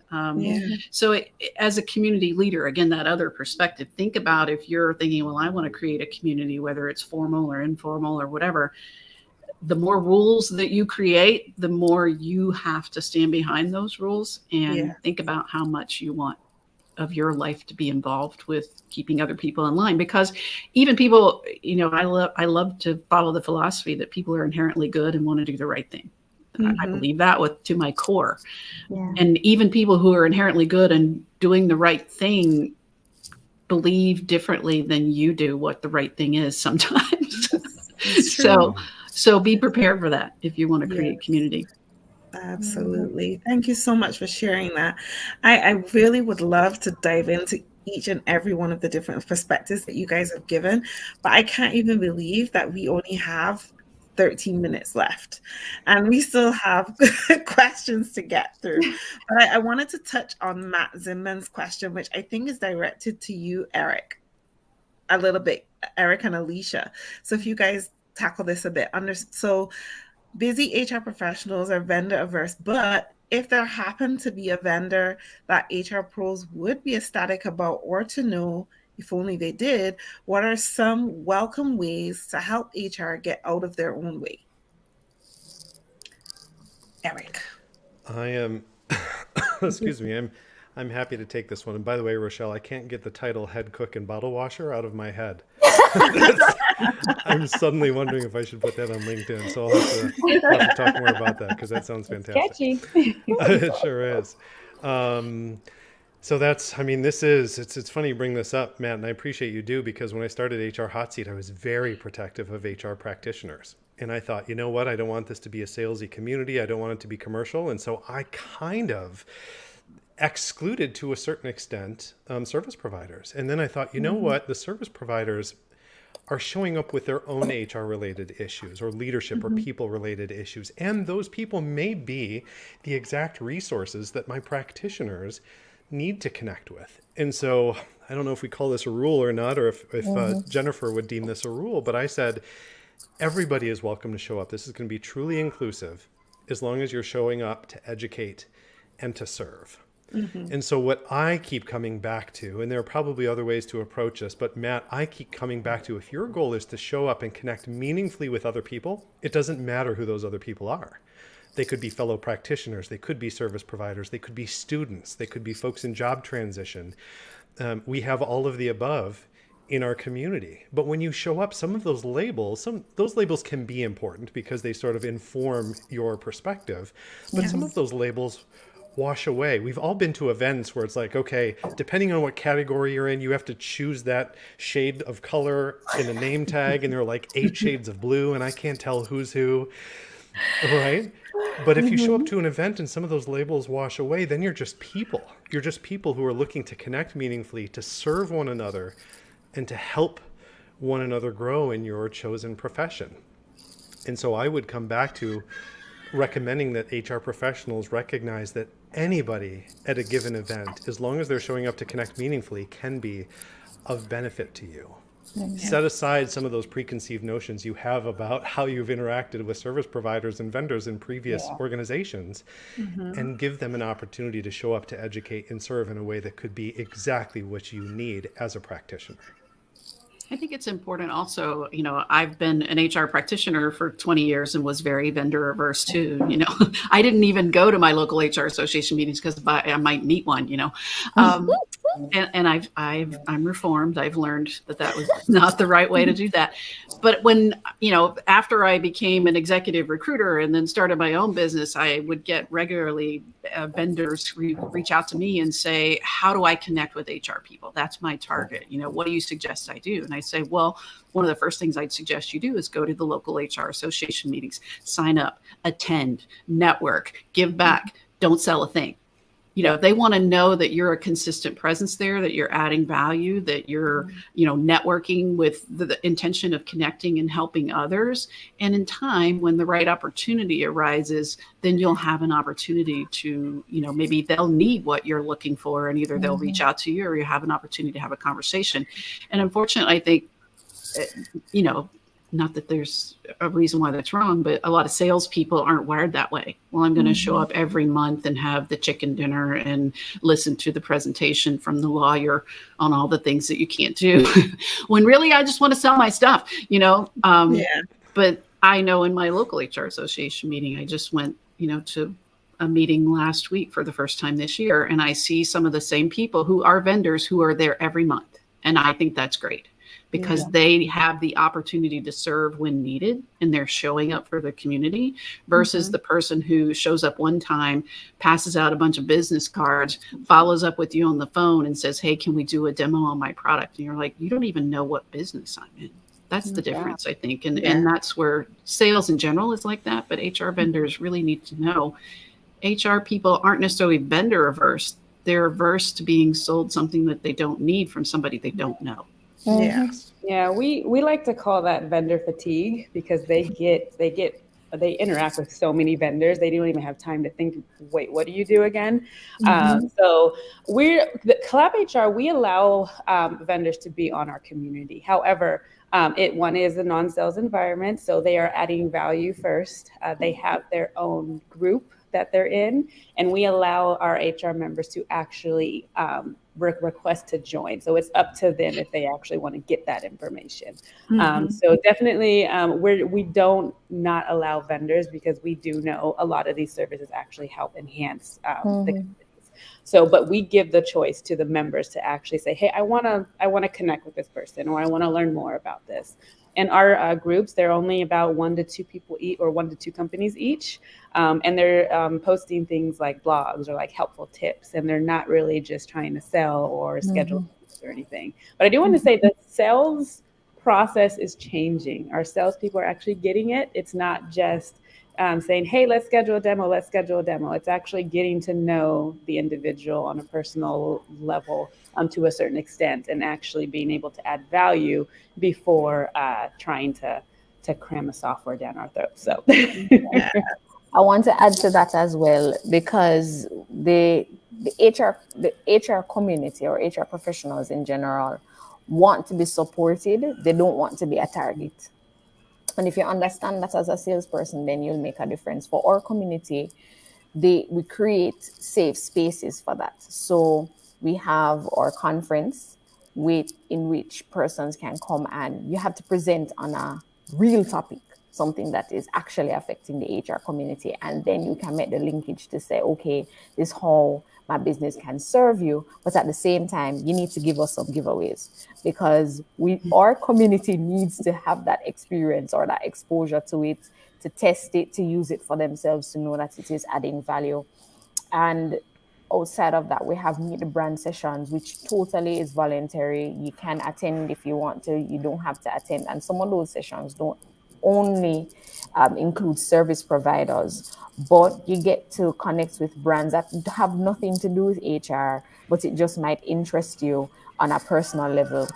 So as a community leader, again, that other perspective, think about if you're thinking, well, I want to create a community, whether it's formal or informal or whatever, the more rules that you create, the more you have to stand behind those rules and think about how much you want of your life to be involved with keeping other people in line. Because even people, I love to follow the philosophy that people are inherently good and want to do the right thing. I believe that to my core. And even people who are inherently good and doing the right thing believe differently than you do what the right thing is sometimes. So be prepared for that if you want to create community. Absolutely. Thank you so much for sharing that. I really would love to dive into each and every one of the different perspectives that you guys have given, but I can't even believe that we only have 13 minutes left and we still have questions to get through. But I wanted to touch on Matt Zimman's question, which I think is directed to you, Erich, a little bit, Erich and Alisha. So if you guys tackle this a bit, so busy HR professionals are vendor averse, but if there happened to be a vendor that HR pros would be ecstatic about or to know, if only they did, what are some welcome ways to help HR get out of their own way? Erich. I am, excuse me, I'm happy to take this one. And by the way, Rochelle, I can't get the title head cook and bottle washer out of my head. I'm suddenly wondering if I should put that on LinkedIn. So I'll have to talk more about that because that sounds fantastic. Sketchy. It sure is. So it's funny you bring this up, Matt, and I appreciate you do, because when I started HR Hot Seat, I was very protective of HR practitioners. And I thought, you know what? I don't want this to be a salesy community. I don't want it to be commercial. And so I kind of excluded to a certain extent service providers. And then I thought, you know what? The service providers are showing up with their own HR related issues or leadership or people related issues. And those people may be the exact resources that my practitioners need to connect with. And so I don't know if we call this a rule or not, or if Jennifer would deem this a rule, but I said, everybody is welcome to show up. This is going to be truly inclusive as long as you're showing up to educate and to serve. And so what I keep coming back to, and there are probably other ways to approach this, but Matt, I keep coming back to, if your goal is to show up and connect meaningfully with other people, it doesn't matter who those other people are. They could be fellow practitioners, they could be service providers, they could be students, they could be folks in job transition. We have all of the above in our community. But when you show up, some of those labels can be important because they sort of inform your perspective. But some of those labels wash away. We've all been to events where it's like, okay, depending on what category you're in, you have to choose that shade of color in a name tag, and there are like 8 shades of blue, and I can't tell who's who, right? But if you show up to an event and some of those labels wash away, then you're just people. You're just people who are looking to connect meaningfully, to serve one another, and to help one another grow in your chosen profession. And so I would come back to recommending that HR professionals recognize that anybody at a given event, as long as they're showing up to connect meaningfully, can be of benefit to you. Set aside some of those preconceived notions you have about how you've interacted with service providers and vendors in previous organizations, and give them an opportunity to show up to educate and serve in a way that could be exactly what you need as a practitioner. I think it's important also, I've been an HR practitioner for 20 years and was very vendor averse too. I didn't even go to my local HR association meetings because I might meet one, and I'm reformed. I've learned that was not the right way to do that. But when, after I became an executive recruiter and then started my own business, I would get regularly vendors reach out to me and say, how do I connect with HR people? That's my target. What do you suggest I do? And I say, well, one of the first things I'd suggest you do is go to the local HR association meetings, sign up, attend, network, give back, don't sell a thing. They want to know that you're a consistent presence there, that you're adding value, that you're, networking with the intention of connecting and helping others. And in time, when the right opportunity arises, then you'll have an opportunity to, maybe they'll need what you're looking for, and either they'll reach out to you or you have an opportunity to have a conversation. And unfortunately, I think, not that there's a reason why that's wrong, but a lot of salespeople aren't wired that way. Well, I'm going to show up every month and have the chicken dinner and listen to the presentation from the lawyer on all the things that you can't do. When really, I just want to sell my stuff, But I know in my local HR association meeting, I just went, to a meeting last week for the first time this year. And I see some of the same people who are vendors who are there every month. And I think that's great, because they have the opportunity to serve when needed, and they're showing up for the community, versus the person who shows up one time, passes out a bunch of business cards, follows up with you on the phone and says, hey, can we do a demo on my product? And you're like, you don't even know what business I'm in. That's the difference, I think. And that's where sales in general is like that. But HR vendors really need to know HR people aren't necessarily vendor averse. They're averse to being sold something that they don't need from somebody they don't know. Yes. Yeah, we like to call that vendor fatigue, because they interact with so many vendors, they don't even have time to think, wait, what do you do again? So Collab HR, we allow vendors to be on our community. However, one is a non-sales environment, so they are adding value first. They have their own group that they're in, and we allow our HR members to actually request to join. So it's up to them if they actually want to get that information. So definitely we don't not allow vendors, because we do know a lot of these services actually help enhance the companies. So, but we give the choice to the members to actually say, hey, I want to connect with this person, or I want to learn more about this. And our groups, they're only about 1 to 2 people each, or 1 to 2 companies each. And they're posting things like blogs or like helpful tips. And they're not really just trying to sell or schedule or anything. But I do want to say the sales process is changing. Our salespeople are actually getting it. It's not just saying, hey, let's schedule a demo. It's actually getting to know the individual on a personal level to a certain extent, and actually being able to add value before trying to cram a software down our throats. So I want to add to that as well, because the HR community, or HR professionals in general, want to be supported. They don't want to be a target. And if you understand that as a salesperson, then you'll make a difference. For our community, we create safe spaces for that. So we have our conference in which persons can come, and you have to present on a real topic, something that is actually affecting the HR community. And then you can make the linkage to say, okay, this is how my business can serve you. But at the same time, you need to give us some giveaways, because our community needs to have that experience or that exposure to it, to test it, to use it for themselves, to know that it is adding value. And outside of that, we have Meet the Brand sessions, which totally is voluntary. You can attend if you want to. You don't have to attend. And some of those sessions don't only include service providers, but you get to connect with brands that have nothing to do with HR, but it just might interest you on a personal level.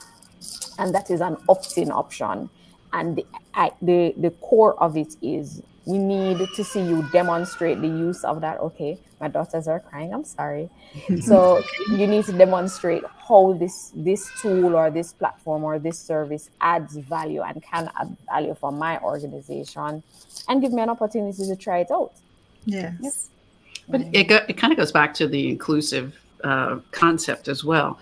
And that is an opt-in option. And the core of it is We need to see you demonstrate the use of that. Okay, my daughters are crying. I'm sorry. So you need to demonstrate how this tool or this platform or this service adds value and can add value for my organization, and give me an opportunity to try it out. Yes. But it kind of goes back to the inclusive concept as well.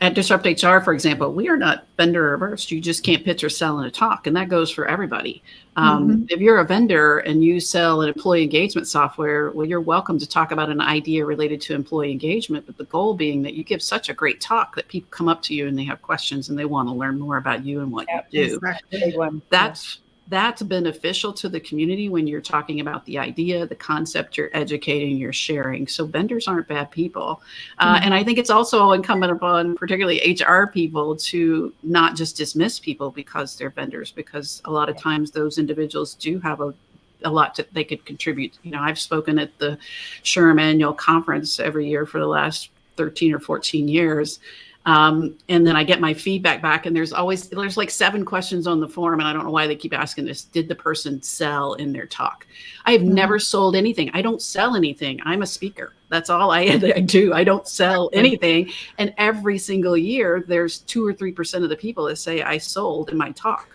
At Disrupt HR, for example, we are not vendor averse. You just can't pitch or sell in a talk, and that goes for everybody. If you're a vendor and you sell an employee engagement software, well, you're welcome to talk about an idea related to employee engagement, but the goal being that you give such a great talk that people come up to you and they have questions and they want to learn more about you and what you do. Exactly. That's beneficial to the community when you're talking about the idea, the concept, you're educating, you're sharing. So vendors aren't bad people. And I think it's also incumbent upon particularly HR people to not just dismiss people because they're vendors, because a lot of times those individuals do have a lot that they could contribute. You know, I've spoken at the SHARP annual conference every year for the last 13 or 14 years. And then I get my feedback back, and there's like 7 questions on the form, and I don't know why they keep asking this. Did the person sell in their talk? I have never sold anything. I don't sell anything. I'm a speaker. That's all I do. I don't sell anything. And every single year, there's 2 or 3% of the people that say I sold in my talk.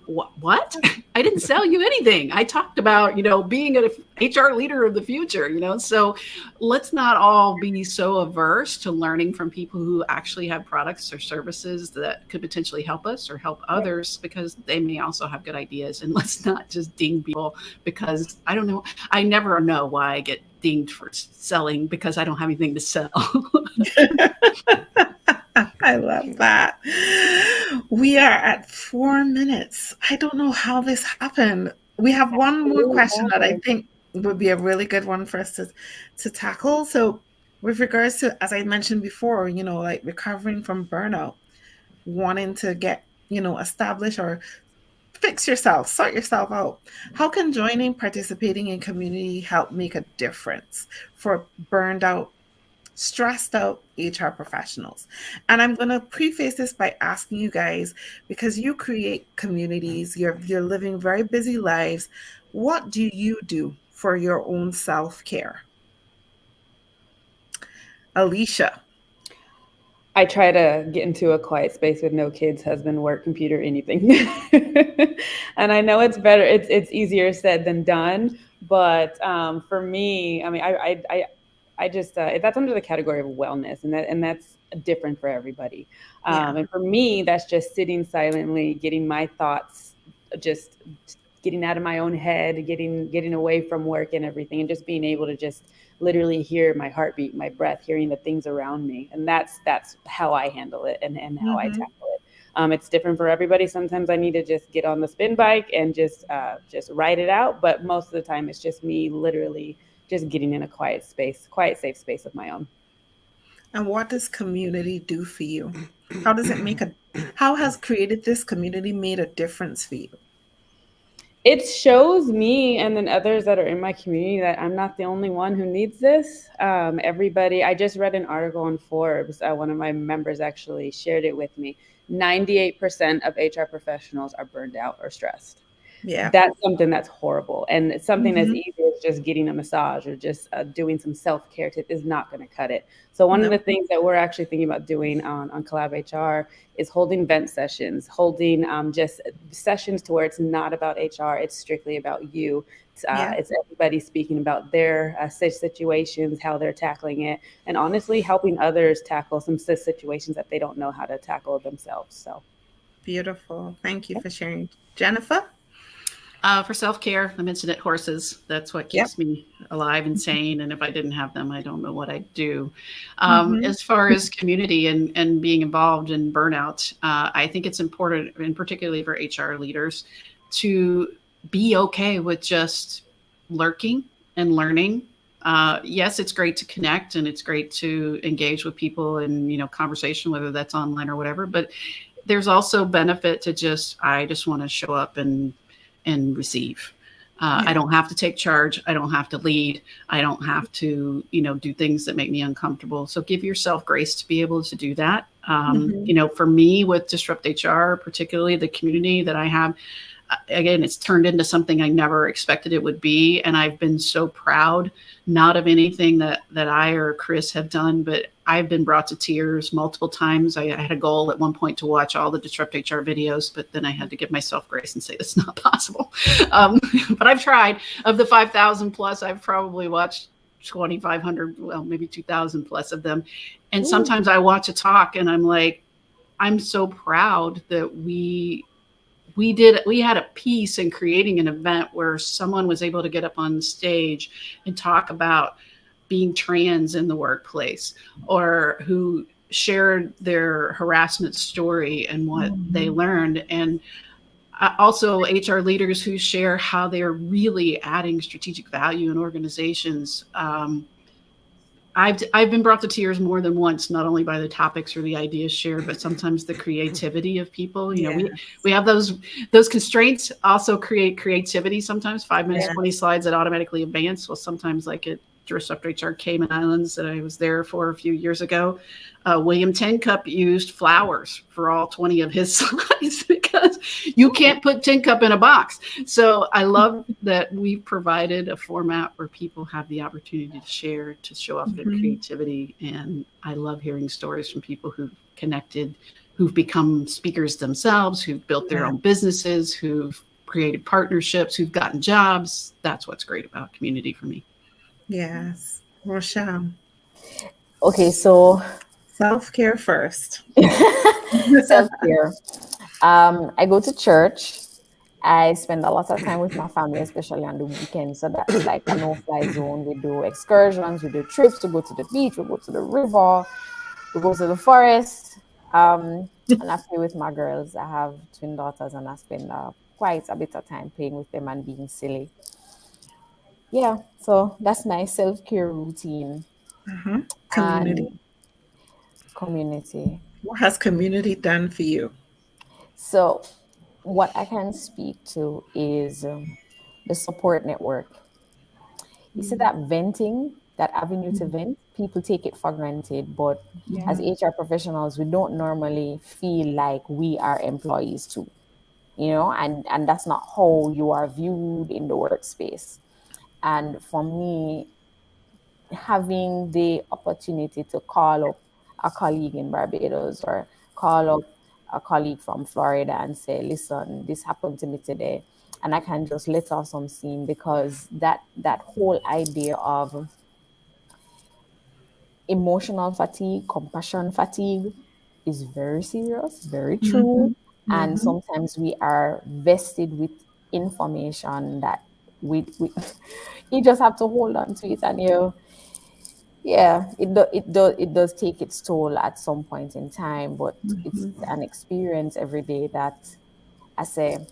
What? I didn't sell you anything. I talked about, being an HR leader of the future, so let's not all be so averse to learning from people who actually have products or services that could potentially help us or help others, because they may also have good ideas. And let's not just ding people because I don't know. I never know why I get dinged for selling because I don't have anything to sell. I love that. We are at 4 minutes. I don't know how this happened. We have one more question that I think would be a really good one for us to tackle. So with regards to, as I mentioned before, like recovering from burnout, wanting to get, established or fix yourself, sort yourself out. How can joining, participating in community help make a difference for burned out, stressed out HR professionals? And I'm going to preface this by asking you guys, because you create communities, you're living very busy lives. What do you do for your own self-care? Alisha. I try to get into a quiet space with no kids, husband, work, computer, anything. And I know it's better. It's easier said than done. But for me, I mean, I just that's under the category of wellness, and that's different for everybody. And for me, that's just sitting silently, getting my thoughts, just getting out of my own head, getting away from work and everything, and just being able to just literally hear my heartbeat, my breath, hearing the things around me. And that's how I handle it and how I tackle it. It's different for everybody. Sometimes I need to just get on the spin bike and just ride it out. But most of the time it's just me literally just getting in a quiet, safe space of my own. And what does community do for you? How has created this community made a difference for you? It shows me and then others that are in my community that I'm not the only one who needs this. Everybody, I just read an article on Forbes. One of my members actually shared it with me. 98% of HR professionals are burned out or stressed. Yeah, That's something that's horrible. And it's something as easy as just getting a massage or just doing some self-care is not going to cut it. So one of the things that we're actually thinking about doing on Collab HR is holding vent sessions, holding just sessions to where it's not about HR, it's strictly about you. It's everybody speaking about their situations, how they're tackling it, and honestly helping others tackle some situations that they don't know how to tackle themselves. So beautiful. Thank you for sharing. Jennifer? For self-care, I mentioned it, horses. That's what keeps me alive and sane. And if I didn't have them, I don't know what I'd do. As far as community and being involved in burnout, I think it's important, and particularly for HR leaders, to be okay with just lurking and learning. Yes, it's great to connect and it's great to engage with people in, conversation, whether that's online or whatever. But there's also benefit to I just want to show up and receive. I don't have to take charge. I don't have to lead. I don't have to, do things that make me uncomfortable. So give yourself grace to be able to do that. For me with Disrupt HR, particularly the community that I have, again, it's turned into something I never expected it would be. And I've been so proud, not of anything that I or Chris have done, but I've been brought to tears multiple times. I had a goal at one point to watch all the Disrupt HR videos, but then I had to give myself grace and say it's not possible. But I've tried. Of the 5,000 plus, I've probably watched 2,500, well, maybe 2,000 plus of them. And sometimes I watch a talk and I'm like, I'm so proud that we had a piece in creating an event where someone was able to get up on stage and talk about being trans in the workplace, or who shared their harassment story and what they learned. And also HR leaders who share how they're really adding strategic value in organizations. I've been brought to tears more than once, not only by the topics or the ideas shared, but sometimes the creativity of people. You know, we have those constraints also create creativity. Sometimes 5 minutes, 20 slides that automatically advance. Well, sometimes like at Disrupt HR Cayman Islands that I was there for a few years ago, William Tencup used flowers for all 20 of his slides because you can't put Tencup in a box. So I love that we provided a format where people have the opportunity to share, to show off their creativity. And I love hearing stories from people who've connected, who've become speakers themselves, who've built their own businesses, who've created partnerships, who've gotten jobs. That's what's great about community for me. Yes. Rochelle. Okay, so self-care first. Self-care. I go to church. I spend a lot of time with my family, especially on the weekends. So that's like a no-fly zone. We do excursions, we do trips to go to the beach, we go to the river, we go to the forest. And I play with my girls. I have twin daughters, and I spend quite a bit of time playing with them and being silly. Yeah, so that's my self-care routine. Community. And community. What has community done for you? So what I can speak to is the support network. You see that venting, that avenue to vent, people take it for granted, but as HR professionals, we don't normally feel like we are employees too, you know, and that's not how you are viewed in the workspace. And for me, having the opportunity to call up a colleague in Barbados or call up a colleague from Florida and say, listen, this happened to me today. And I can just let off some steam, because that whole idea of emotional fatigue, compassion fatigue is very serious, very true. And sometimes we are vested with information that we you just have to hold on to it, and it does take its toll at some point in time, but it's an experience every day that I say.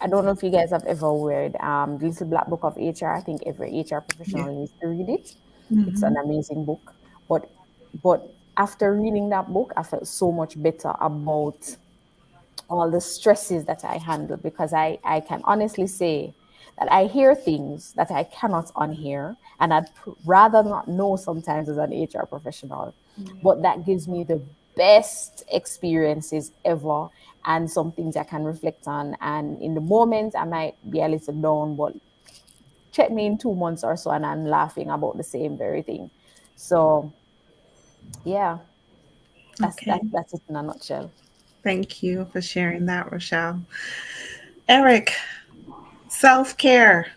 I don't know if you guys have ever read the Little Black Book of HR. I think every HR professional needs to read it. It's an amazing book. But after reading that book, I felt so much better about all the stresses that I handle, because I can honestly say that I hear things that I cannot unhear, and I'd rather not know sometimes as an HR professional. But that gives me the best experiences ever, and some things I can reflect on. And in the moment, I might be a little down, but check me in 2 months or so, and I'm laughing about the same very thing. So, yeah, that's it in a nutshell. Thank you for sharing that, Rochelle. Erich, self-care.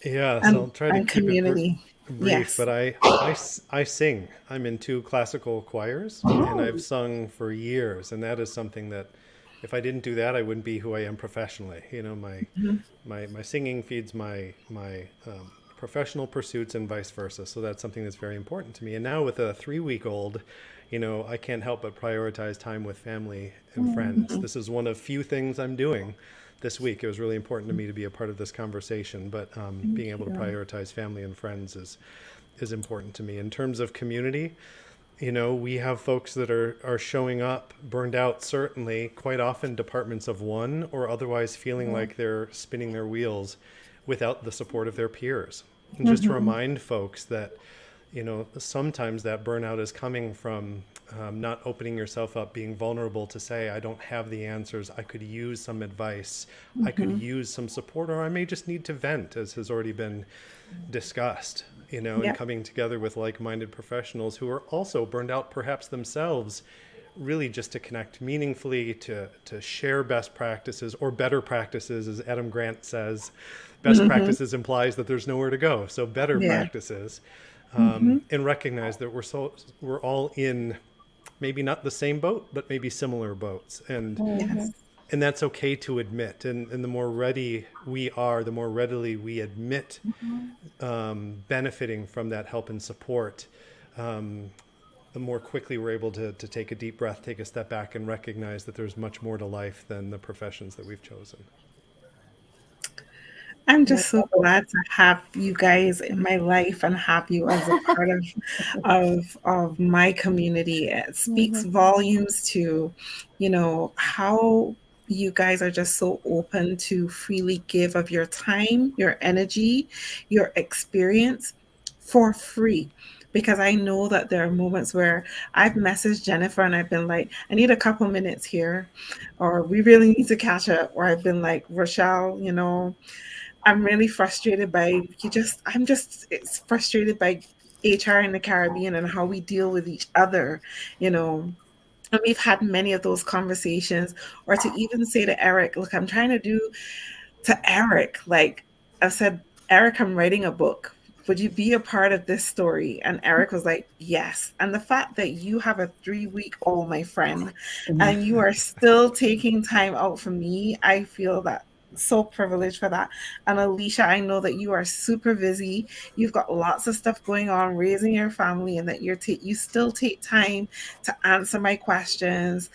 Yeah, so I'll try to keep community. it brief, but I sing. I'm in 2 classical choirs, and I've sung for years, and that is something that if I didn't do that, I wouldn't be who I am professionally. You know, my singing feeds my professional pursuits and vice versa. So that's something that's very important to me. And now with a 3-week-old, you know, I can't help but prioritize time with family and friends. This is one of few things I'm doing this week. It was really important to me to be a part of this conversation, but being able to prioritize family and friends is important to me. In terms of community, you know, we have folks that are showing up burned out, certainly, quite often departments of one, or otherwise feeling like they're spinning their wheels without the support of their peers. And just to remind folks that, sometimes that burnout is coming from not opening yourself up, being vulnerable to say, I don't have the answers. I could use some advice. I could use some support, or I may just need to vent, as has already been discussed, and coming together with like-minded professionals who are also burned out perhaps themselves, really just to connect meaningfully, to share best practices or better practices, as Adam Grant says. Best practices implies that there's nowhere to go. So better practices, and recognize that we're all in maybe not the same boat, but maybe similar boats. And and that's okay to admit. And the more ready we are, the more readily we admit benefiting from that help and support, the more quickly we're able to take a deep breath, take a step back, and recognize that there's much more to life than the professions that we've chosen. I'm just so glad to have you guys in my life and have you as a part of my community. It speaks volumes to, how you guys are just so open to freely give of your time, your energy, your experience for free. Because I know that there are moments where I've messaged Jennifer and I've been like, I need a couple minutes here, or we really need to catch up. Or I've been like, Rochelle, I'm really frustrated by it's frustrated by HR in the Caribbean and how we deal with each other, And we've had many of those conversations, or to even say to Eric, look, I'm trying to do to Eric, like I said, Eric, I'm writing a book. Would you be a part of this story? And Eric was like, yes. And the fact that you have a 3-week-old, my friend, and you are still taking time out for me, I feel that so privileged for that. And Alisha, I know that you are super busy. You've got lots of stuff going on, raising your family, and that you still take time to answer my questions,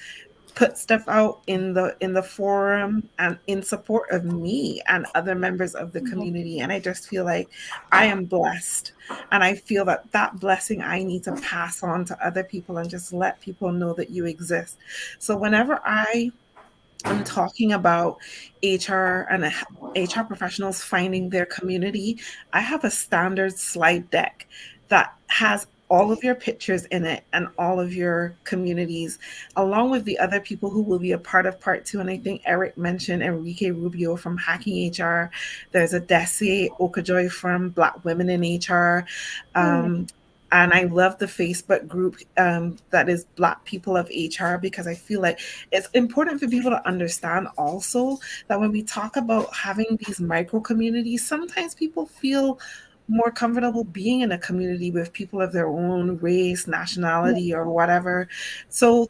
put stuff out in the forum and in support of me and other members of the community. And I just feel like I am blessed. And I feel that blessing I need to pass on to other people and just let people know that you exist. So whenever I'm talking about HR and HR professionals finding their community, I have a standard slide deck that has all of your pictures in it and all of your communities, along with the other people who will be a part of part 2. And I think Eric mentioned Enrique Rubio from Hacking HR. There's a Desi Okajoy from Black Women in HR. And I love the Facebook group that is Black People of HR, because I feel like it's important for people to understand also that when we talk about having these micro communities, sometimes people feel more comfortable being in a community with people of their own race, nationality, or whatever. So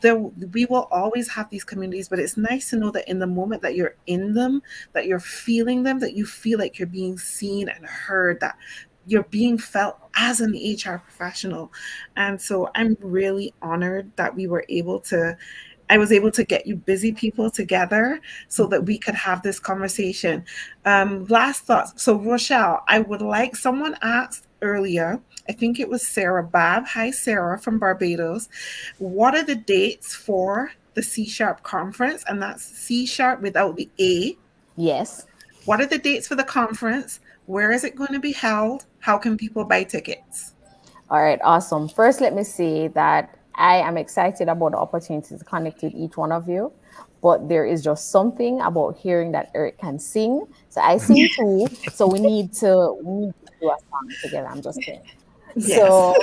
we will always have these communities, but it's nice to know that in the moment that you're in them, that you're feeling them, that you feel like you're being seen and heard, that you're being felt as an HR professional. And so I'm really honored that I was able to get you busy people together so that we could have this conversation. Last thoughts. So Rochelle, I would like, someone asked earlier, I think it was Sarah Babb. Hi, Sarah from Barbados. What are the dates for the CSHARP conference? And that's CSHARP without the A. Yes. What are the dates for the conference? Where is it going to be held? How can people buy tickets? All right, awesome. First, let me say that I am excited about the opportunity to connect with each one of you, but there is just something about hearing that Eric can sing. So I sing too. So we need to do a song together. I'm just kidding. Yes. So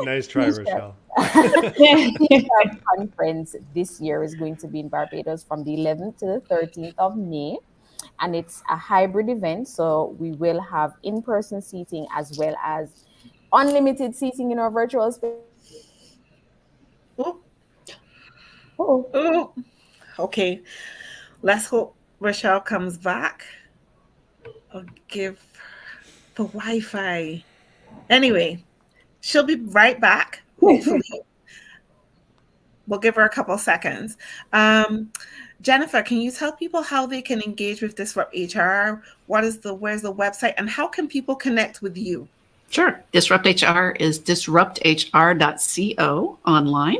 nice try, Rochelle. The conference this year is going to be in Barbados from the 11th to the 13th of May. And it's a hybrid event. So we will have in-person seating as well as unlimited seating in our virtual space. Oh, okay. Let's hope Rochelle comes back. I'll give the Wi-Fi. Anyway, she'll be right back, hopefully. We'll give her a couple seconds. Jennifer, can you tell people how they can engage with Disrupt HR? Where's the website, and how can people connect with you? Sure. Disrupt HR is disrupthr.co online.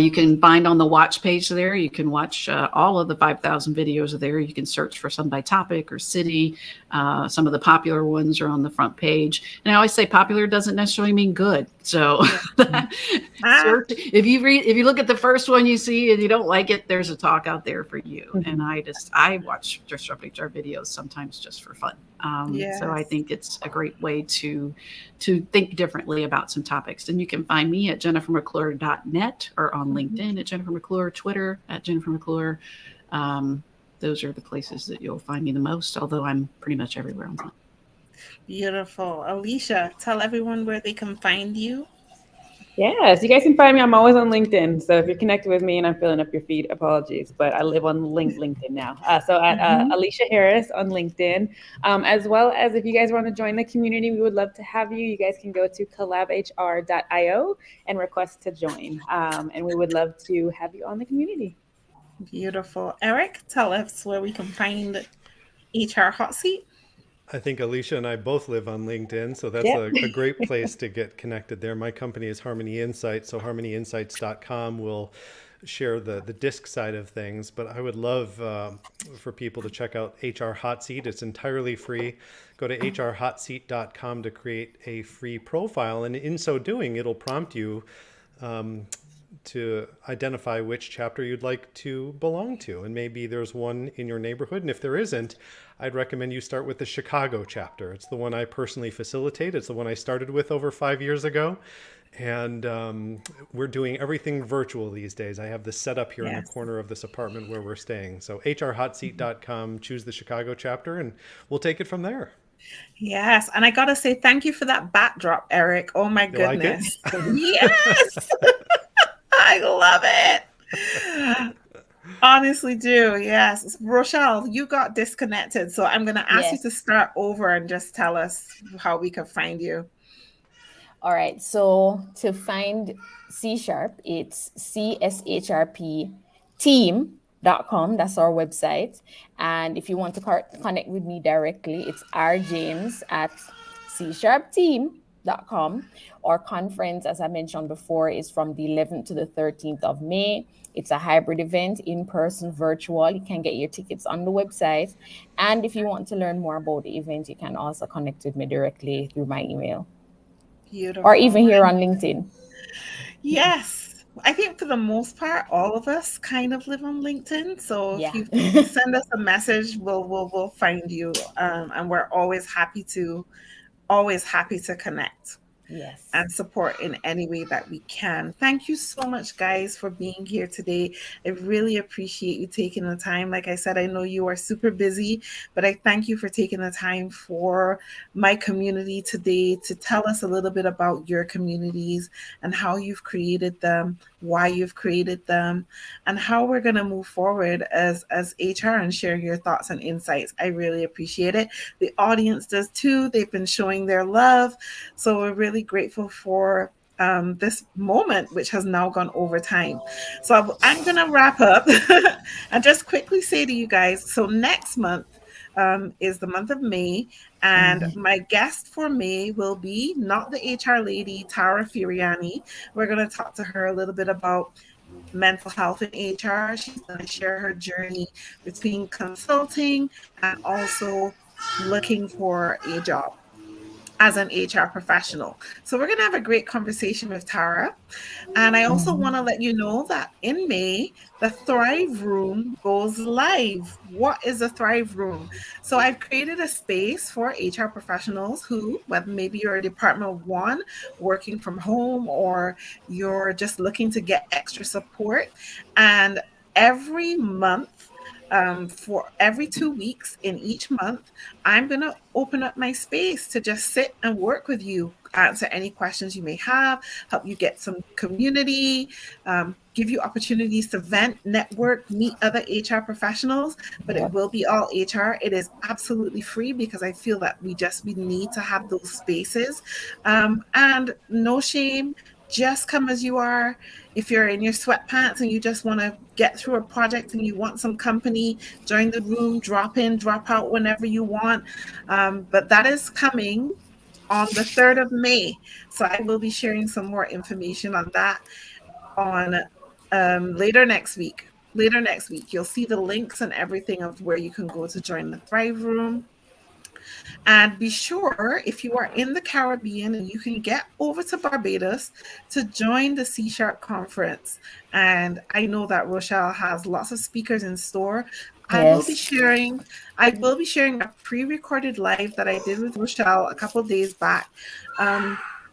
You can find on the watch page there. You can watch all of the 5,000 videos there. You can search for some by topic or city. Some of the popular ones are on the front page. And I always say popular doesn't necessarily mean good. So search, if you look at the first one you see and you don't like it, there's a talk out there for you. And I watch Disrupt HR videos sometimes just for fun. So I think it's a great way to think differently about some topics. And you can find me at jennifermcclure.net or on LinkedIn at Jennifer McClure, Twitter at Jennifer McClure. Those are the places that you'll find me the most, although I'm pretty much everywhere online. Beautiful. Alisha, tell everyone where they can find you. Yes, you guys can find me. I'm always on LinkedIn. So if you're connected with me and I'm filling up your feed, apologies, but I live on LinkedIn now. So at Alisha Harris on LinkedIn, as well as if you guys want to join the community, we would love to have you. You guys can go to collabhr.io and request to join. And we would love to have you on the community. Beautiful. Eric, tell us where we can find HR Hot Seat. I think Alisha and I both live on LinkedIn, so that's a great place to get connected there. My company is Harmony Insights, so harmonyinsights.com will share the disc side of things. But I would love for people to check out HR Hot Seat. It's entirely free. Go to hrhotseat.com to create a free profile, and in so doing, it'll prompt you to identify which chapter you'd like to belong to. And maybe there's one in your neighborhood. And if there isn't, I'd recommend you start with the Chicago chapter. It's the one I personally facilitate. It's the one I started with over 5 years ago. And we're doing everything virtual these days. I have this set up here in the corner of this apartment where we're staying. So hrhotseat.com, choose the Chicago chapter, and we'll take it from there. Yes. And I got to say thank you for that backdrop, Eric. Oh, my goodness. Like Yes. I love it. Honestly do. Yes. Rochelle, you got disconnected. So I'm going to ask you to start over and just tell us how we can find you. All right. So to find CSHARP, it's CSHARP team.com. That's our website. And if you want to connect with me directly, it's rjames@csharpteam.com. Our conference, as I mentioned before, is from the 11th to the 13th of May. It's a hybrid event, in-person, virtual. You can get your tickets on the website. And if you want to learn more about the event, you can also connect with me directly through my email. Beautiful. Or even here on LinkedIn. Yes. I think for the most part, all of us kind of live on LinkedIn. So if you send us a message, we'll find you. And we're always happy to connect. Yes. And support in any way that we can. Thank you so much, guys, for being here today. I really appreciate you taking the time. Like I said, I know you are super busy, but I thank you for taking the time for my community today to tell us a little bit about your communities and how you've created them, why you've created them, and how we're going to move forward as HR and share your thoughts and insights. I really appreciate it. The audience does too. They've been showing their love. So we're really grateful for this moment, which has now gone over time. So I'm going to wrap up and just quickly say to you guys, so next month is the month of May, and my guest for May will be not the HR lady, Tara Furiani. We're going to talk to her a little bit about mental health in HR. She's going to share her journey between consulting and also looking for a job as an HR professional. So we're going to have a great conversation with Tara. And I also want to let you know that in May, the Thrive Room goes live. What is the Thrive Room? So I've created a space for HR professionals who, whether maybe you're a Department of One working from home, or you're just looking to get extra support. And every month, for every 2 weeks in each month, I'm going to open up my space to just sit and work with you, answer any questions you may have, help you get some community, give you opportunities to vent, network, meet other HR professionals, but it will be all HR. It is absolutely free because I feel that we need to have those spaces, and no shame. Just come as you are. If you're in your sweatpants and you just want to get through a project and you want some company, join the room, drop in, drop out whenever you want. But that is coming on the 3rd of May. So I will be sharing some more information on that on later next week. Later next week, you'll see the links and everything of where you can go to join the Thrive Room. And be sure, if you are in the Caribbean and you can get over to Barbados to join the CSHARP conference. And I know that Rochelle has lots of speakers in store. I will be sharing a pre-recorded live that I did with Rochelle a couple of days back.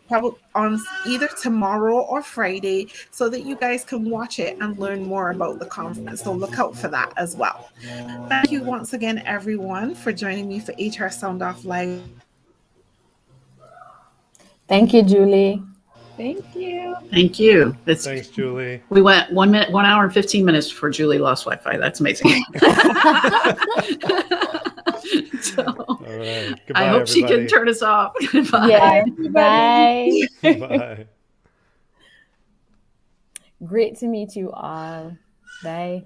Probably on either tomorrow or Friday, so that you guys can watch it and learn more about the conference. So look out for that as well. Thank you once again, everyone, for joining me for HR Sound Off Live. Thank you, Julie. Thank you. Thank you. Thanks, Julie. We went 1 hour and 15 minutes before Julie lost Wi-Fi. That's amazing. So, all right. Goodbye, I hope everybody. she can turn us off. Bye. Yeah. Bye. Bye. Great to meet you all. Bye.